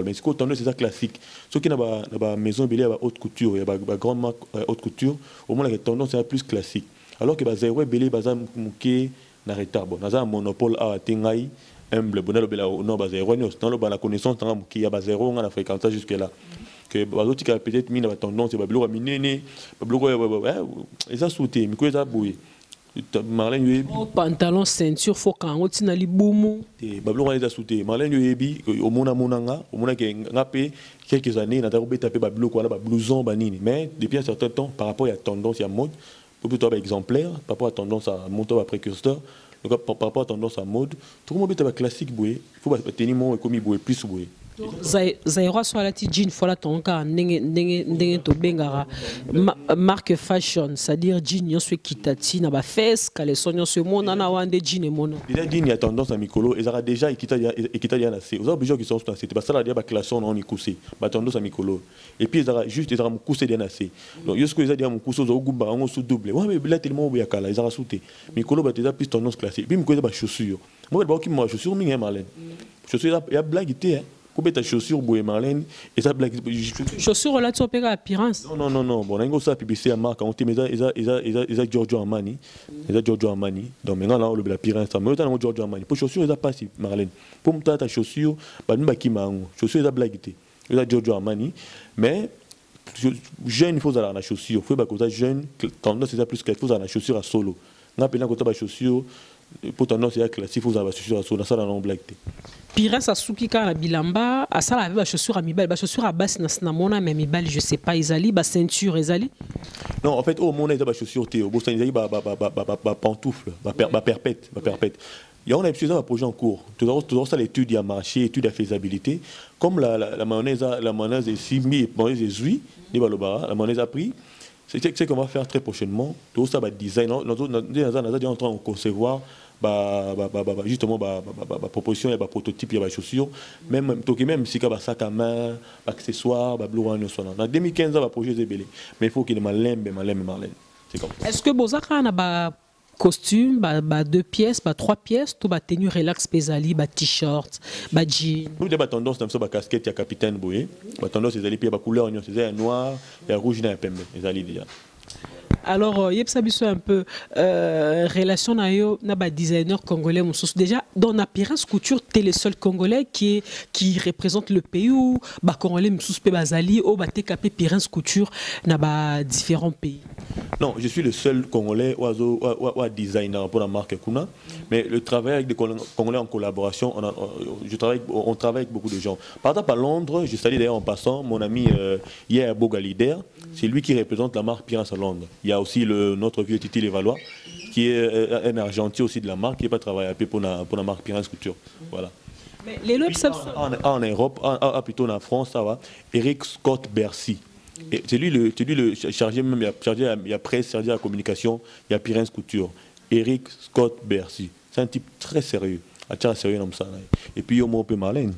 mais c'est quoi tendance c'est ça classique ce qui n'a pas maison belé ba haute couture il y a ba grande marque haute couture au moins la tendance c'est plus classique alors que ba zéro belé baza muké na retard bon naza monopole a tingai humble bonalo bela no ba zéro dans le la connaissance tanga muké ya ba zéro on a fréquenté jusque là que bazoti ka peut-être mine ba tendance ba biloko minene ba biloko et ça sauté miko ça boué Marlène Yoyebi pantalon ceinture faut quand on tina libumu et bablo les a sauté Marlène Yoyebi au mona ke ngapé quelques années na tarobe tapé bablo quoi là ba blouson banini mais depuis un certain temps par rapport à tendance à mode plutôt exemplaire par rapport à tendance à montant à précurseur donc par rapport à tendance à mode tout le monde est classique boué il faut tenir mon comme boué plus boué Zairo soit la jean fola tonka ndenge to bengara marque fashion c'est-à-dire jean yonso kitati na ba fesse caleçon yonso mona na wande jean et mona déjà jean y a tendance à mikolo et ça déjà ekitalia na c'est aux obligés qui sont sur c'était pas ça là dia ba caleçon on mikuse ba tendance à mikolo et puis ça juste ça mukuse dia na c'est donc yosko ça dia mukuse zo gumba on sous double ouais mais là tellement boya kala ils a sauté mikolo ba déjà plus tendance classique puis mukuse ba chaussures moi ba qui moi chaussures mingi Marlène chaussures il y a blague était couper ta chaussure bouée Marlène et ça blague chaussure là tu opères apparence non bon on a ça publicité à marque on te met ça Giorgio Armani donc maintenant là on le apparence ça mais on Giorgio Armani pour chaussure ça passe Marlène pour monter ta chaussure ba nous ba ki mango chaussure ça blague était ça Giorgio Armani mais jeune il faut aller la chaussure faut pas que ça jeune tendance c'est ça plus qu'il faut aller la chaussure à solo on appelle quand ta chaussure pour tendance c'est classique faut avoir chaussure à solo ça là on blague Pires à Soukika na bilamba à ça la chaussure à mibal chaussure à basse na mona mais mibal je sais pas izali ba ceinture izali non en fait au mona ils ba chaussure té au bossa izali ba pantoufle ba perpète il y a on a plusieurs un projet en cours toujours ça l'étude à marché étude à faisabilité comme la mayonnaise est simi mayonnaise est zui ni ba la mayonnaise a pris c'est qu'on va faire très prochainement tout ça va design nous en train de concevoir justement proposition il y a prototype il y a chaussures même si il y a sac à main accessoires en 2015 ça va projet zébélé mais il faut qu'il y ait Marlène c'est comme ça. Est-ce que Bozaka a costume 2 pièces 3 pièces tout tenue relax pesali t-shirt jean nous des tendance comme ça casquette il y a capitaine boyé tendance les ali puis couleur c'est noir et rouge et pembe les ali déjà. Alors, il y a un peu relation avec designer congolais. Déjà, dans l'apparence couture, tu es le seul Congolais qui représente le pays où les Congolais sont bazali ou TKP Pirens couture dans différents pays. Non, je suis le seul Congolais ou designer pour la marque Kuna. Mais le travail avec des Congolais en collaboration, on travaille avec beaucoup de gens. Par exemple, à Londres, je salue d'ailleurs en passant mon ami Hier Bogalider. C'est lui qui représente la marque Pirens à Londres. Il y a aussi notre vieux Titi Levallois, qui est un argentin aussi de la marque, qui n'est pas travaillé pour la marque Pirens Couture. Voilà. Mais les en Europe, plutôt en France, ça va. Eric Scott Bercy. C'est lui le chargé, même il y a presse, chargé à la communication, il y a Pirens Couture. Eric Scott Bercy. C'est un type très sérieux. Très sérieux comme ça. Et puis, il y a un peu Marlène.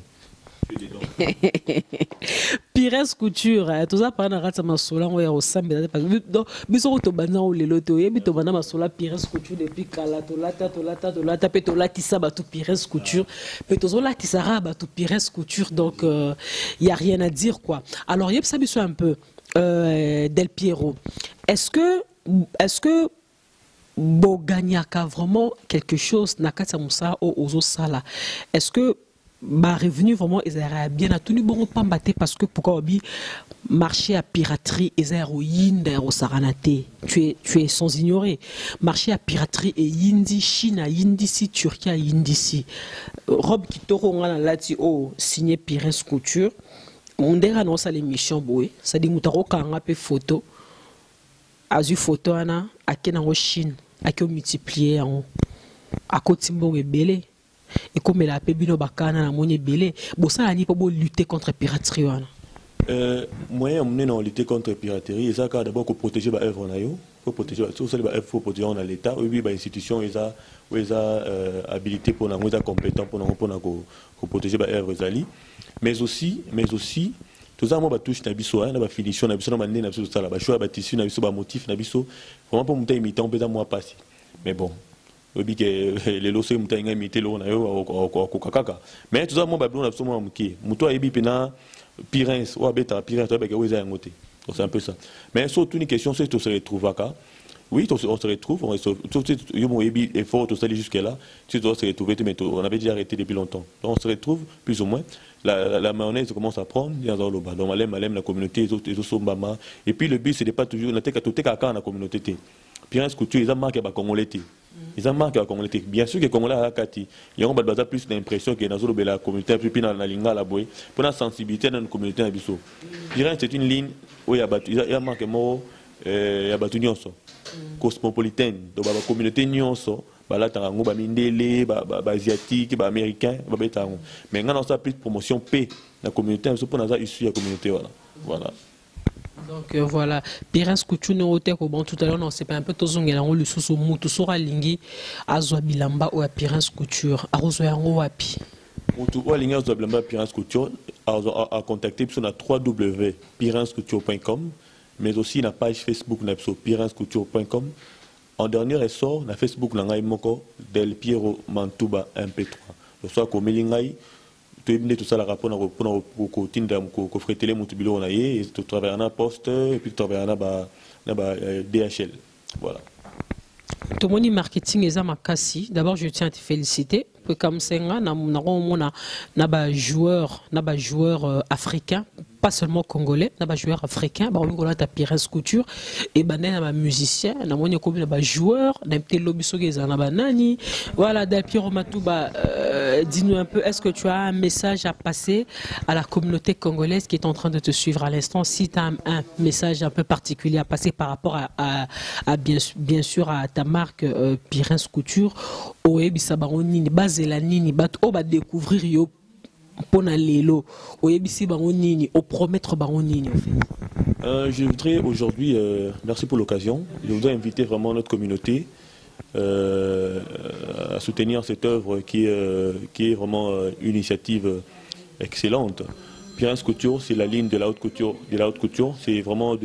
Pirens Couture, tout ça par rapport à ma sola, on est au samedi. Donc, mais on est au leloto, et puis on a ma sola Pirens Couture depuis tolata, petola tissa batou Pirens Couture, petozola tissara batou Pirens Couture. Donc, il y a rien à dire quoi. Alors, il y a ça un peu Del Piero. Est-ce que Boganyaka vraiment quelque chose nakata musa au ozosala? Est-ce que revenu vraiment bien à tout le monde parce que pourquoi marché à piraterie et héroïne au Saranate tu es sans ignorer marché à piraterie et Indi Chine à Indici Turquie à Indici robe qui toro on a lati signé Pirens Couture on déra non ça l'émission boy ça dit mutaro kanga pe photo azu photo ana akena en Chine akio multiplier en à côté mbongo belé. Et comme elle a pébino bakana na moni belé, bon ça ni pas lutter contre piraterie wana. moyen amener dans lutter contre la piraterie, et ça d'abord pour protéger les œuvres, il faut protéger dans l'État, ou bien les institutions, ils ont habilité pour nous, ils ont compétent pour protéger les œuvres, mais aussi tout ça, moi, touche na biso, na finition, na biso, na mané, na biso, ça, la choix, tissu, na biso, motif, na biso, vraiment pour monter imitant, on peut moi passer. Mais bon, les lots, monter imiter l'eau, na yo, au kakaka. Mais tout ça, moi, babylon, na biso, moi, mouki, mouto, ebi, pena, pirens, ou abeta, pirens, ou abeka, ou eza ngote. C'est un peu ça. Mais surtout une question, c'est que tu se retrouves à oui, on se retrouve, on est fort, tout ça jusque-là, tu dois se retrouver, mais on avait déjà arrêté depuis longtemps. Donc on se retrouve, plus ou moins, la mayonnaise commence à prendre, il y a la communauté, et puis le but, c'est de pas toujours, on a tout dans la communauté. Puis un couture, ils ont marqué à Congolais. Ils ont marqué à Congolais. Bien sûr que Congolais a Kati, il y a plus d'impression que dans la communauté, puis dans la linga, la boy, pour la sensibilité dans la communauté, c'est une ligne où il y a marqué mot, il y a battu cosmopolitaine, donc la communauté nyonso, là tango ba mindele, ba asiatique, ba américain, ba betango. Mais quand on a plus de promotion P, la communauté, on se pose dans issue la communauté voilà. Donc voilà, Pirins Couture no hotel ko bon tout à l'heure non c'est pas un peu tozongela ngo le sous mutu sora lingi azwa bilamba ou Pirins Couture arozwa yango wapi. Mutu o lingi azwa bilamba Pirins Couture a contacté sur la www.pirinscouture.com. mais aussi la page Facebook pirinscouture.com. En dernier ressort, na Facebook na ngai moko Del Piero Mantuba MP3. Le soir ko melingai to ibne tout ça la rapport na ko tinda ko fretele mutu bilo na ye et to travailler na poste et puis travailler na ba DHL. Voilà. Tomoni marketing eza makasi. D'abord je tiens à te féliciter. Comme senga na ba joueur africain, pas seulement congolais, na ba joueur africain, ba ngola ta Pirins Couture et ba na musicien, na moni ko na ba joueur, na petit lobby sogeza na ba nani. Voilà, Del Piero Mantuba, dis-nous un peu, est-ce que tu as un message à passer à la communauté congolaise qui est en train de te suivre à l'instant, si tu as un message un peu particulier à passer par rapport à bien sûr à ta marque Pirins Couture, oebisa baroni bazela nini bat o ba découvrir yo pona lelo oyebisi bango nini o promettre bango nini en fait. Je voudrais aujourd'hui merci pour l'occasion, je voudrais inviter vraiment notre communauté à soutenir cette œuvre qui est vraiment une initiative excellente. Pirins Couture, c'est la ligne de la haute couture, c'est vraiment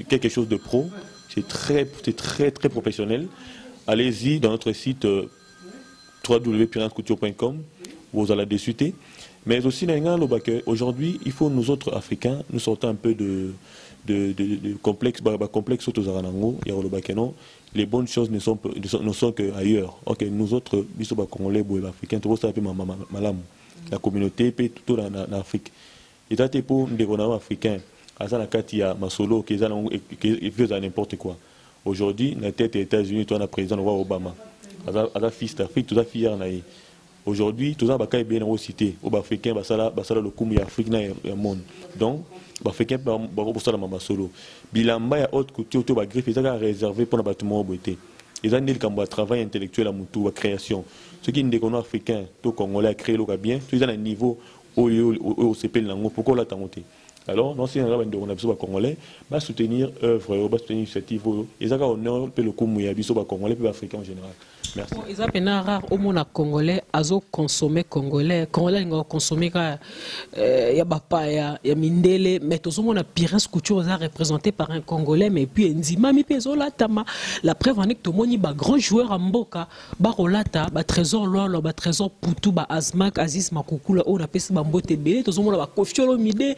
quelque chose de pro, c'est très professionnel. Allez-y dans notre site www.pirinscouture.com, vous allez discuter. Mais aussi, aujourd'hui, il faut nous autres Africains, nous sortir un peu de complexe les bonnes choses ne sont qu'ailleurs. Ok, nous autres, Congolais, Africains, la communauté, tout en Afrique. Et ça, c'est pour les Africains, Masolo, qui faisait n'importe quoi. Aujourd'hui, la tête des États-Unis, tu as le président Obama. À fils d'Afrique, tout ça fier naï. Aujourd'hui, tout ça est bien cité. Aux Africains, le coup Afrique dans le monde. Donc, les Africains pour ça la solo. Bilamba ya haute couture, tout va greffer, ça réservé pour le bâtiment au beauté. Ils ont dit qu'il travail intellectuel à Moutou, à création. Ceux qui sont africains, tout Congolais, créé le bien, ils ont un niveau au CP pourquoi la monté. Alors, non, si on a Congolais, va soutenir œuvre, va soutenir initiative, et ça va honneur le coup Mouyabiso Congolais et africain en général. Merci. Ils ont rare au monde congolais, azo consommer congolais, congolais ils consommer ya bapaya, ya mindele, mais tout le monde a Pirins Couture représenté par un congolais, mais puis Nzima mi pezola tama. La preuve en est que tout le monde ba grand joueur en Mboka, ba Rolata, ba Trésor Lolo, ba Trésor Poutou, ba Azmak, Aziz Makukula, on a pesi ba Mbote Belé, tout le monde ba Kofiolo Mide,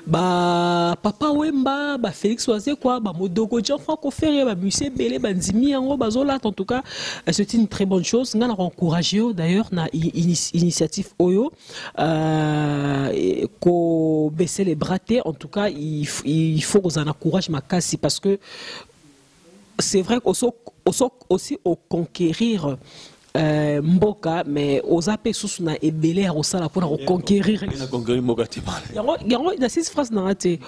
ba Papa Wemba, ba Félix Oazé quoi, ba Modoko Jean-Franck Offeré, ba Musée Belé, ba Nzimi Yango, ba Zola en tout cas, c'est une très bonne chose. Nous avons encouragé d'ailleurs na initiative Oyo ko baisser les bras. En tout cas, il faut qu'on en encourage Makasi parce que c'est vrai aussi au conquérir Mboka, mais aux appels sous na ebele à Rosala pour conquérir. Il y a 6 phrases dans la tête.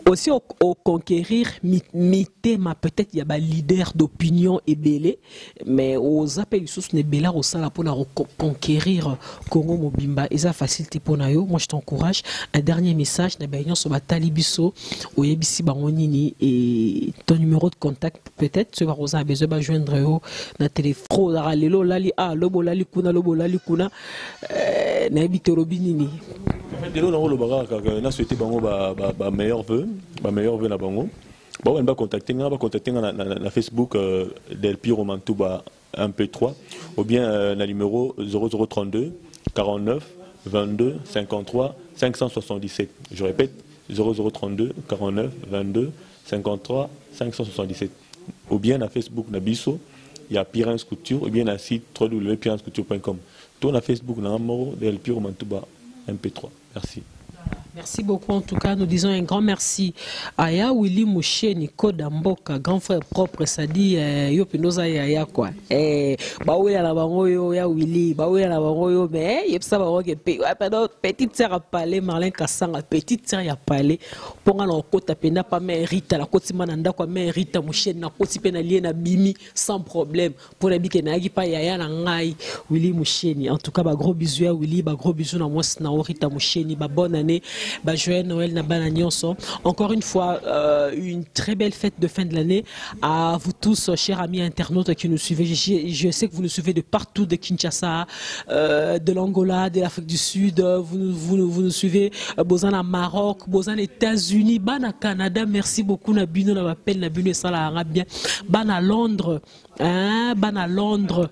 aussi au conquérir mitema peut-être il y a un leader d'opinion et belé mais aux appels sous ne bela au sala pour conquérir Congo Mobimba et ça facilité pour nayo. Moi je t'encourage. Un dernier message na bayon sur batalibiso au yebisi bangonini et ton numéro de contact peut-être tu vas rosa besoin de joindre yo na téléphone la lelo lali lobo lali kuna na ebité robinini. En fait, dès lors, on a souhaité meilleur vœu na bango. On va contacter na Facebook Del Piro Mantouba MP3 ou bien na numéro 0032 49 22 53 577. Je répète 0032 49 22 53 577. Ou bien na Facebook na biso il y a Pirins Couture ou bien na site www.piranscouture.com. Tout na Facebook na numéro Del Piro Mantouba MP3. Merci. Merci beaucoup. En tout cas, nous disons un grand merci à Ya Willy Mouche Nico Damboka, grand frère propre, ça dit yo pinoza ya quoi. Baoui à la bango ya Willy, baoui à la bango mais yep ça va petite sœur a parlé Marlène Kassanga, petite sœur a parlé pour un côté pena pas mérite la côté mananda quoi mérite Mouche na côté pena lié na bimi sans problème pour la bike na gi pa ya na ngai Willy Mouche. En tout cas, ba gros bisous à Willy, ba gros bisous na moi na Rita Mouche, ba bonne année. Joyeux Noël Nabana Nyonso. Encore une fois, une très belle fête de fin de l'année à vous tous, chers amis internautes qui nous suivez. Je sais que vous nous suivez de partout, de Kinshasa, de l'Angola, de l'Afrique du Sud. Vous nous suivez, Bozana Maroc, Bozana États-Unis, Bana Canada. Merci beaucoup Nabino, Nabapel, Nabino et Salah Arabien. Bana Londres, Bana Londres.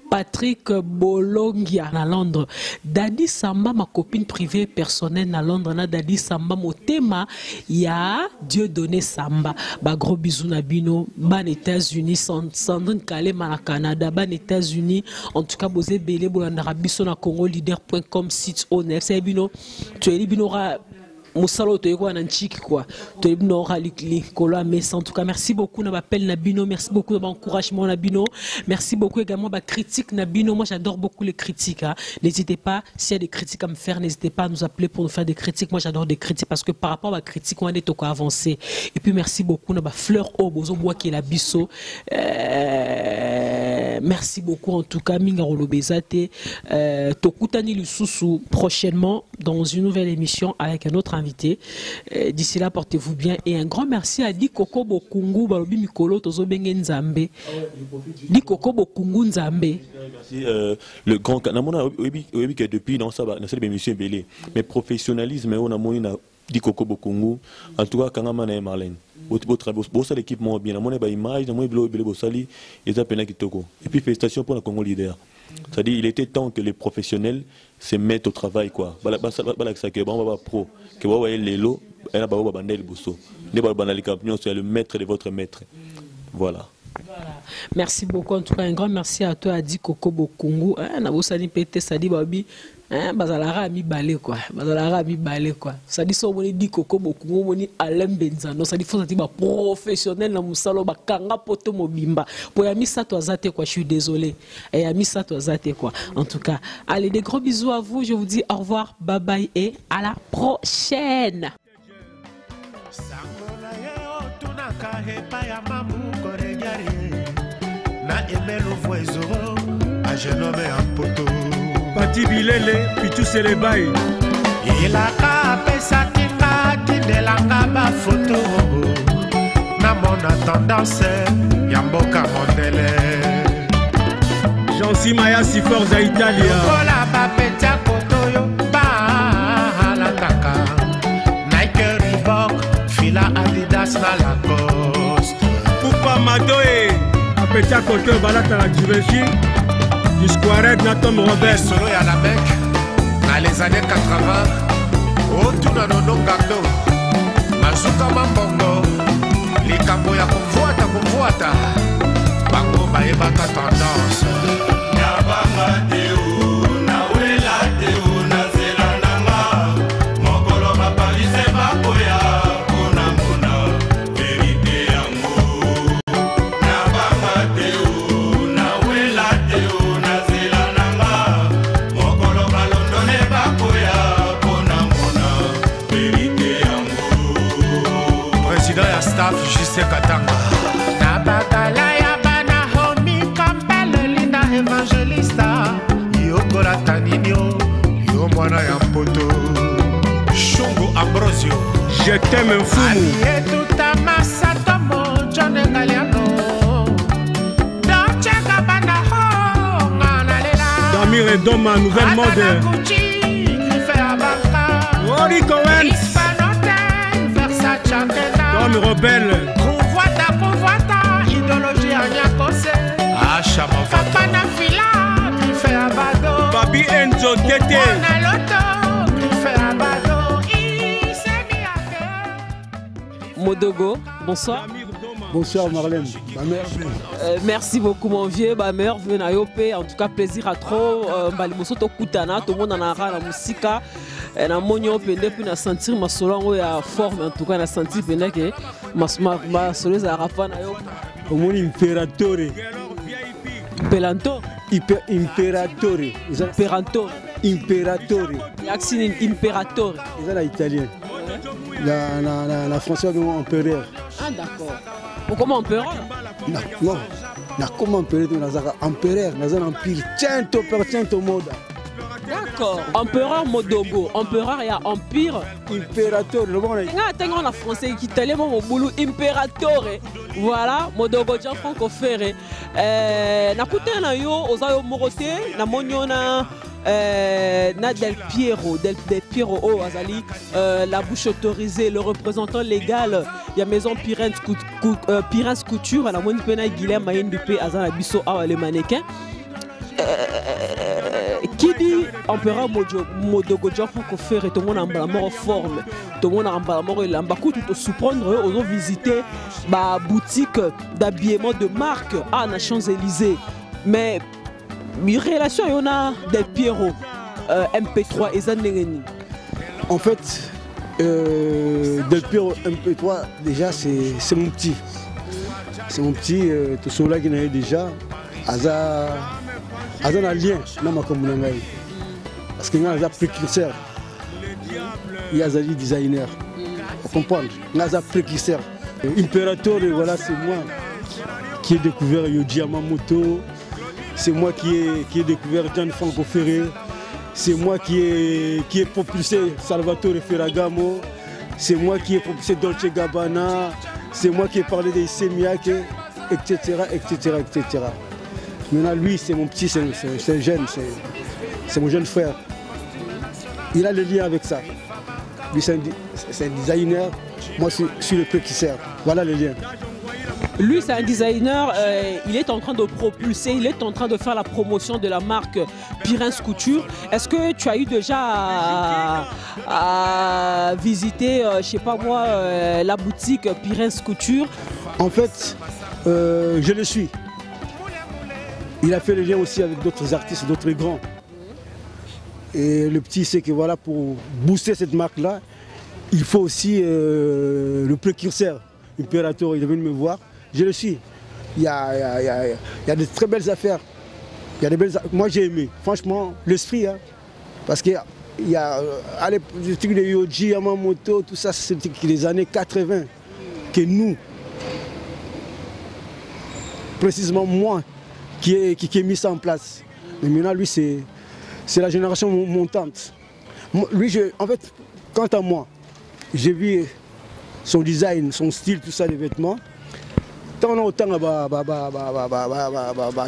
Patrick Bolongia à Londres. Dadi Samba, ma copine privée personnelle à Londres, na Dadi Samba, mon thème, il y a Dieu donné Samba. Ba gros bisous na bino, ban États-Unis, Sandrine Kalé, na Canada, ban États-Unis. En tout cas, bosé belé, bolandara biso na congolider.com, site honnête. C'est bino, tu es bino Moussalo to yeko nanchiki quoi. To ibno ralikli kolo mais en tout cas merci beaucoup na appel Nabino, merci beaucoup de encouragement Nabino. Merci beaucoup également ba critique Nabino. Moi j'adore beaucoup les critiques hein. N'hésitez pas s'il y a des critiques à me faire, n'hésitez pas à nous appeler pour nous faire des critiques. Moi j'adore des critiques parce que par rapport à la critique on est au avancer. Et puis merci beaucoup na ba fleur au bozo bois qui est la bisso. Merci beaucoup en tout cas Minga Rolobezate. Tokutani Lususu prochainement dans une nouvelle émission avec un autre invité. D'ici là, portez-vous bien. Et un grand merci à Di Koko Bokungu, Balobi Mikolo, Tozo Bengen Nzambe. Di Koko Bokungu Nzambe. Merci. Le grand Namona, oui, que depuis, dans ça, dans cette émission Belé. Mais professionnalisme, on a moyen Di Koko Bokungu. En tout cas, Kangamana et Marlène. Bossa l'équipement bien, on a une image, on a une bossali, et ça peine kitoko. Et puis félicitations pour le Congo leader. C'est-à-dire, il était temps que les professionnels se mettent au travail quoi. Bala ça que bon va pro, que vous voyez les lots, elle a ba bandel bosso. Ne ba banali campion, c'est le maître de votre maître. Voilà. Voilà. Merci beaucoup en tout cas un grand merci à toi Adi Koko Bokungu. Na bossali pété ça dit babi. Bazalara mi balé quoi, bazalara mi balé quoi. Ça dit so moni Di Koko Bokungu moni Alain Benzano, ça dit faut ça dit ba professionnel na musalo ba kanga poto mobimba. Pour ya mi ça toi zate quoi, je suis désolé. Et ya mi ça toi zate quoi. En tout cas, allez des gros bisous à vous, je vous dis au revoir, bye bye et à la prochaine. Pati Bilele, Pichu Selebaï. Il a capé sa tinga, tindelanga ba photo. Na mon tendance, Yamboka Mondele. Jean-Si Maya Siforza Italia. Kola ba petia kotoyo, ba la kaka. Nike Reebok, fila Adidas na Lacoste. Poupa Madoe, a petia kotoyo balata la Givenchy. Disquareg Natom Robert. Solo ya la bec, dans les années 80. Oh, tout dans nos gando. Mazuka Mambongo. Les capots ya kumfuata. Bango baebaka tendance. Yabanga teo, na wela teo, na zela nanga. Mokolo baparise bakoya, kona mona, verite yango. Yabanga teo, na wela teo. staff J.C. Katanga. Na bagala ya bana homi Campbell Linda Evangelista. Yokola Taninio, yo mwana ya mpoto. Shungo Ambrosio. Je t'aime fou. Allié tout à massa tomo John Galiano. Dolce Gabbana ho nganalela. Damir et Doma, nouvelle mode. Rico Wentz. Dom rebelle. Convoita, idéologie à Nyakose. Acha mon papa na fila, qui fait abado. Babi Enzo Tete. On a l'auto, qui fait abado. Il s'est mis à faire. Modogo, bonsoir. Bonsoir Marlène, ma mère. Merci beaucoup mon vieux, ma mère venue à Yopé. En tout cas, plaisir à trop. Balimoso to kutana, tout le monde en a la musique. Na monyo pende puis na sentir ma solo ya forme, en tout cas na sentir pende que ma solo za rafa na yo. Mon imperatore. Pelanto. Imperatore. Peranto. Imperatore. Yaxine imperatore. C'est la italien. La français est empereur. Ah d'accord. Comment empereur? Non. Na comment empereur na zaka empereur, na zana empire cento per cento moda. D'accord. Empereur Modogo. Empereur, il y a empire. Imperator. Le bon. Tengo en français qui tellement mon boulot. Imperator. Voilà. Modogo Gianfranco Ferré. Na kuta na yo ozayo morote na moniona na Del Piero oh azali la bouche autorisée, le représentant légal il y a maison Pirens Couture à la moni pena Guilherme Mayendupé azana biso awa le mannequin. Qui dit empereur Modogo Gianfranco Ferré, tout le monde a en forme, tout le monde a en mort et l'ambakou tout surprendre, on a visité ma boutique d'habillement de marque à la Champs-Élysées. Mais une relation il y en a des Pierrot MP3 et Zanengeni. En fait, Del Piero MP3 déjà c'est mon petit. C'est mon petit, tout cela qui n'a déjà. Aza un lien dans ma communauté. Parce qu'il y a un précurseur. Il y a un designer. Vous comprenez? Il y a un précurseur. Imperator, voilà, c'est moi qui ai découvert Yoji Yamamoto. C'est moi qui ai découvert Gianfranco Ferré. C'est moi qui ai propulsé Salvatore Ferragamo. C'est moi qui ai propulsé Dolce Gabbana. C'est moi qui ai parlé des Semiak, etc., etc., etc. Maintenant, lui, c'est mon petit, c'est jeune, c'est mon jeune frère. Il a le lien avec ça. Lui, c'est un designer. Moi, je suis le précurseur. Voilà le lien. Lui, c'est un designer. Il est en train de propulser, il est en train de faire la promotion de la marque Pirens Couture. Est-ce que tu as eu déjà à visiter, je sais pas moi, la boutique Pirens Couture? En fait, je le suis. Il a fait le lien aussi avec d'autres artistes, d'autres grands. Et le petit sait que voilà, pour booster cette marque-là, il faut aussi le précurseur, Imperator. Il est venu me voir. Je le suis. Il y a de très belles affaires. Moi j'ai aimé, franchement, l'esprit. Hein, parce qu'il y a le truc de Yoji, Yamamoto, tout ça, c'est les années 80 que nous, précisément moi, qui ai mis ça en place. Mais maintenant, lui, c'est la génération montante. Lui, en fait, quant à moi, j'ai vu son design, son style, tout ça, les vêtements. Tant autant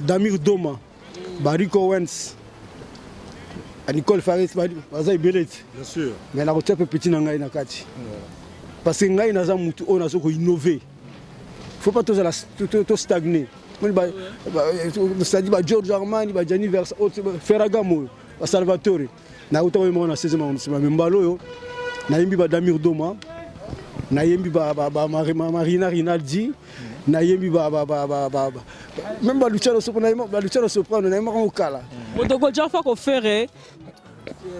Damir Doma, Rico Wentz, Nicole Faris, Bazaï Belet. Bien sûr. Mais la retraite est petite dans la Nakati. Parce que nous avons innové. Il ne faut pas tout stagner. C'est-à-dire Giorgio Armani, Gianni Ferragamo, Salvatore. Nous avons 16 ans, nous avons Damir Doma, nous avons Marina Rinaldi, nous avons même Luciano Soprano, nous avons Kala. Modogo Gianfranco Ferré,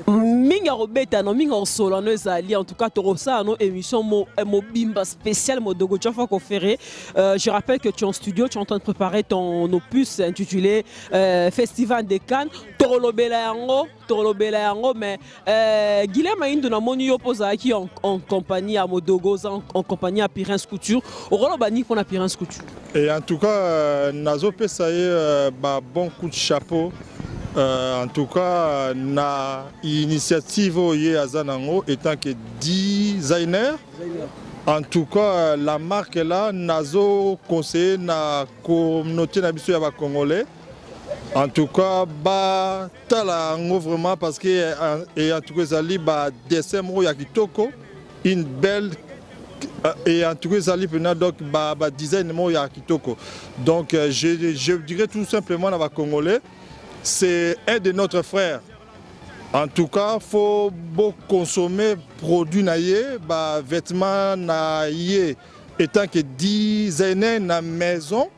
minga robeta no minga solo no ezali en tout cas torosa no émission mobimba spécial Modogo John Franco Ferré. Je rappelle que tu es en studio, tu es en train de préparer ton opus intitulé Festival de Cannes. Torolobela yango mais Guilherme Indou na moni opoza qui en compagnie à Modogo en compagnie à Pirens Couture. Orolo bani pour la Pirens Couture. Et en tout cas nazo pesa bon coup de chapeau. En tout cas, na initiative Azanango étant que designer. En tout cas, la marque là, nazo conseillé na communauté nabiso ya congolais. En tout cas, ba tala ngo vraiment parce que et en tout cas zali ba dessin mo ya kitoko, une belle et en tout cas zali pena donc ba design mo ya kitoko. Donc je dirais tout simplement na congolais. C'est un de notre frères. En tout cas, il faut consommer produits naïe, vêtements naïe, étant que designer na maison,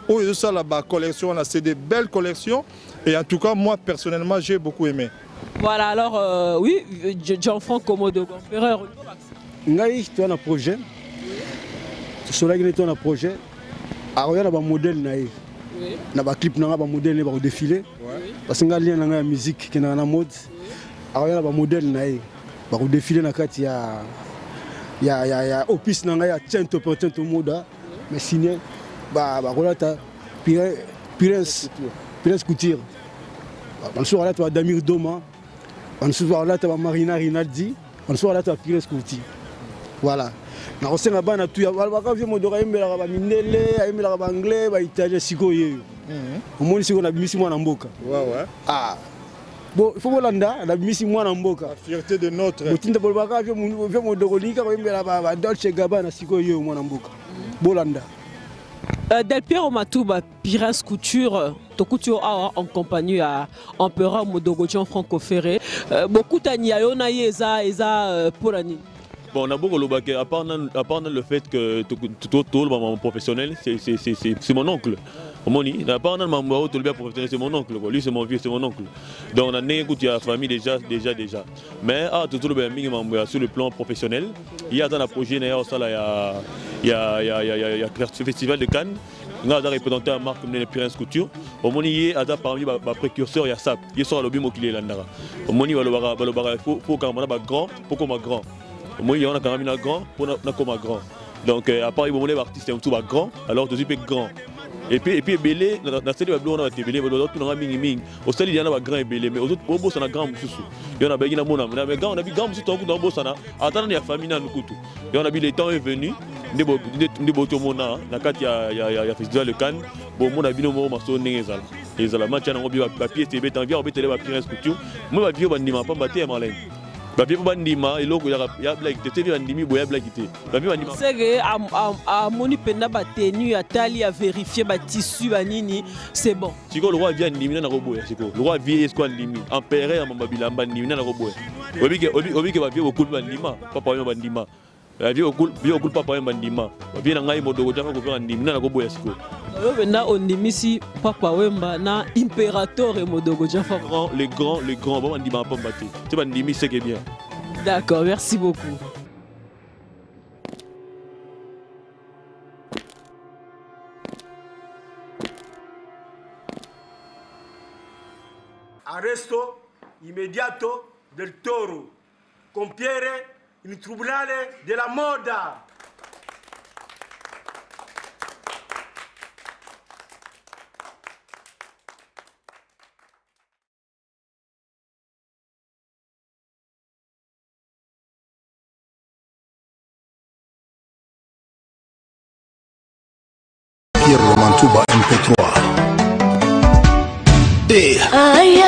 où il y a la collection, c'est des belles collections. Et en tout cas, moi personnellement, j'ai beaucoup aimé. Voilà, alors oui, Jean-Franck Modogo Ferré. Naïe, tu as un projet. Sur la tu as un projet. Alors, il y a un modèle naïe. Na ba clip na ba modèle ne ba défilé parce que ngali na nga musique qui na mode alors ya ba modèle na ba défilé na kati ya opus na nga ya tento potento moda mais signé ba rolata Pirens Couture on soit là toi Damir Doma on soit là toi Marina Rinaldi on soit là toi Pirens Couture voilà. Na kosenga bana tu ya balaka vye Modogo yembela ba mindele yembela ba anglais ba italien siko yeyo omoni siko na bimisi mwana mboka ouais bon il faut bolanda na bimisi mwana mboka la fierté de notre botinda bolaka vye Modogo lika ko yembela ba Dolce Gabbana siko yeyo mwana mboka bolanda Del Piero Matouba Pirens Couture to couture en compagnie à Empereur Modogo John Franco Ferré beaucoup tania yona eza polani. Bon, on a beaucoup de à part le fait que tout le professionnel, c'est mon oncle. À part le professionnel, c'est mon oncle. Lui, c'est mon vieux, c'est mon oncle. Donc, on a écouté la famille déjà. Mais sur le plan professionnel, il y a un projet, il y a le Festival de Cannes. On a représenté une marque comme les Pirens Couture. Au il y a parmi les précurseurs, il y a SAP. Il y a le lobby qui est là. Il faut qu'on soit grand, pour qu'on soit grand. Moi, il y a un grand pour comme grand. Donc, à part les artistes, c'est un tout grand, alors je suis grand. Et puis, belé, dans la série, on a été belé, mais l'autre, on a ming. Au stade, il y en a un grand et belé, mais aux autres, on a un grand moussou. Il y en a un grand moussou. On a un grand moussou, on a un grand attends, il y a famille dans le couteau. Et on a vu le temps est venu, on a un festival de Cannes, bon, on a vu le mot maçon Nézal. Les Allemands, on a un papier, c'est bête, on a un Pirens Couture. Moi, je vais dire, je vais babi bandima eloko ya blague te tevi bandimi boya blague te babi bandima c'est a moni penda ba tenue ya tali a vérifier ba tissu banini c'est bon siko le roi vient ndimi na roboya siko le roi vient esco ndimi empereur ya mambabila bandimi na roboya obi ke ba vie okul bandima papa yo bandima la vie okul papa yo bandima babi na ngai Modogo John Franco Ferré ndimi na roboya siko yo benda ondimisi papa wemba na impérateur et Modogo John Franco les grands bon bandima pas batté c'est bandimi c'est que bien. D'accord, merci beaucoup. Arresto immediato del Toro, compiere il tribunale della moda. Pierre Romantuba MP3. Aïe,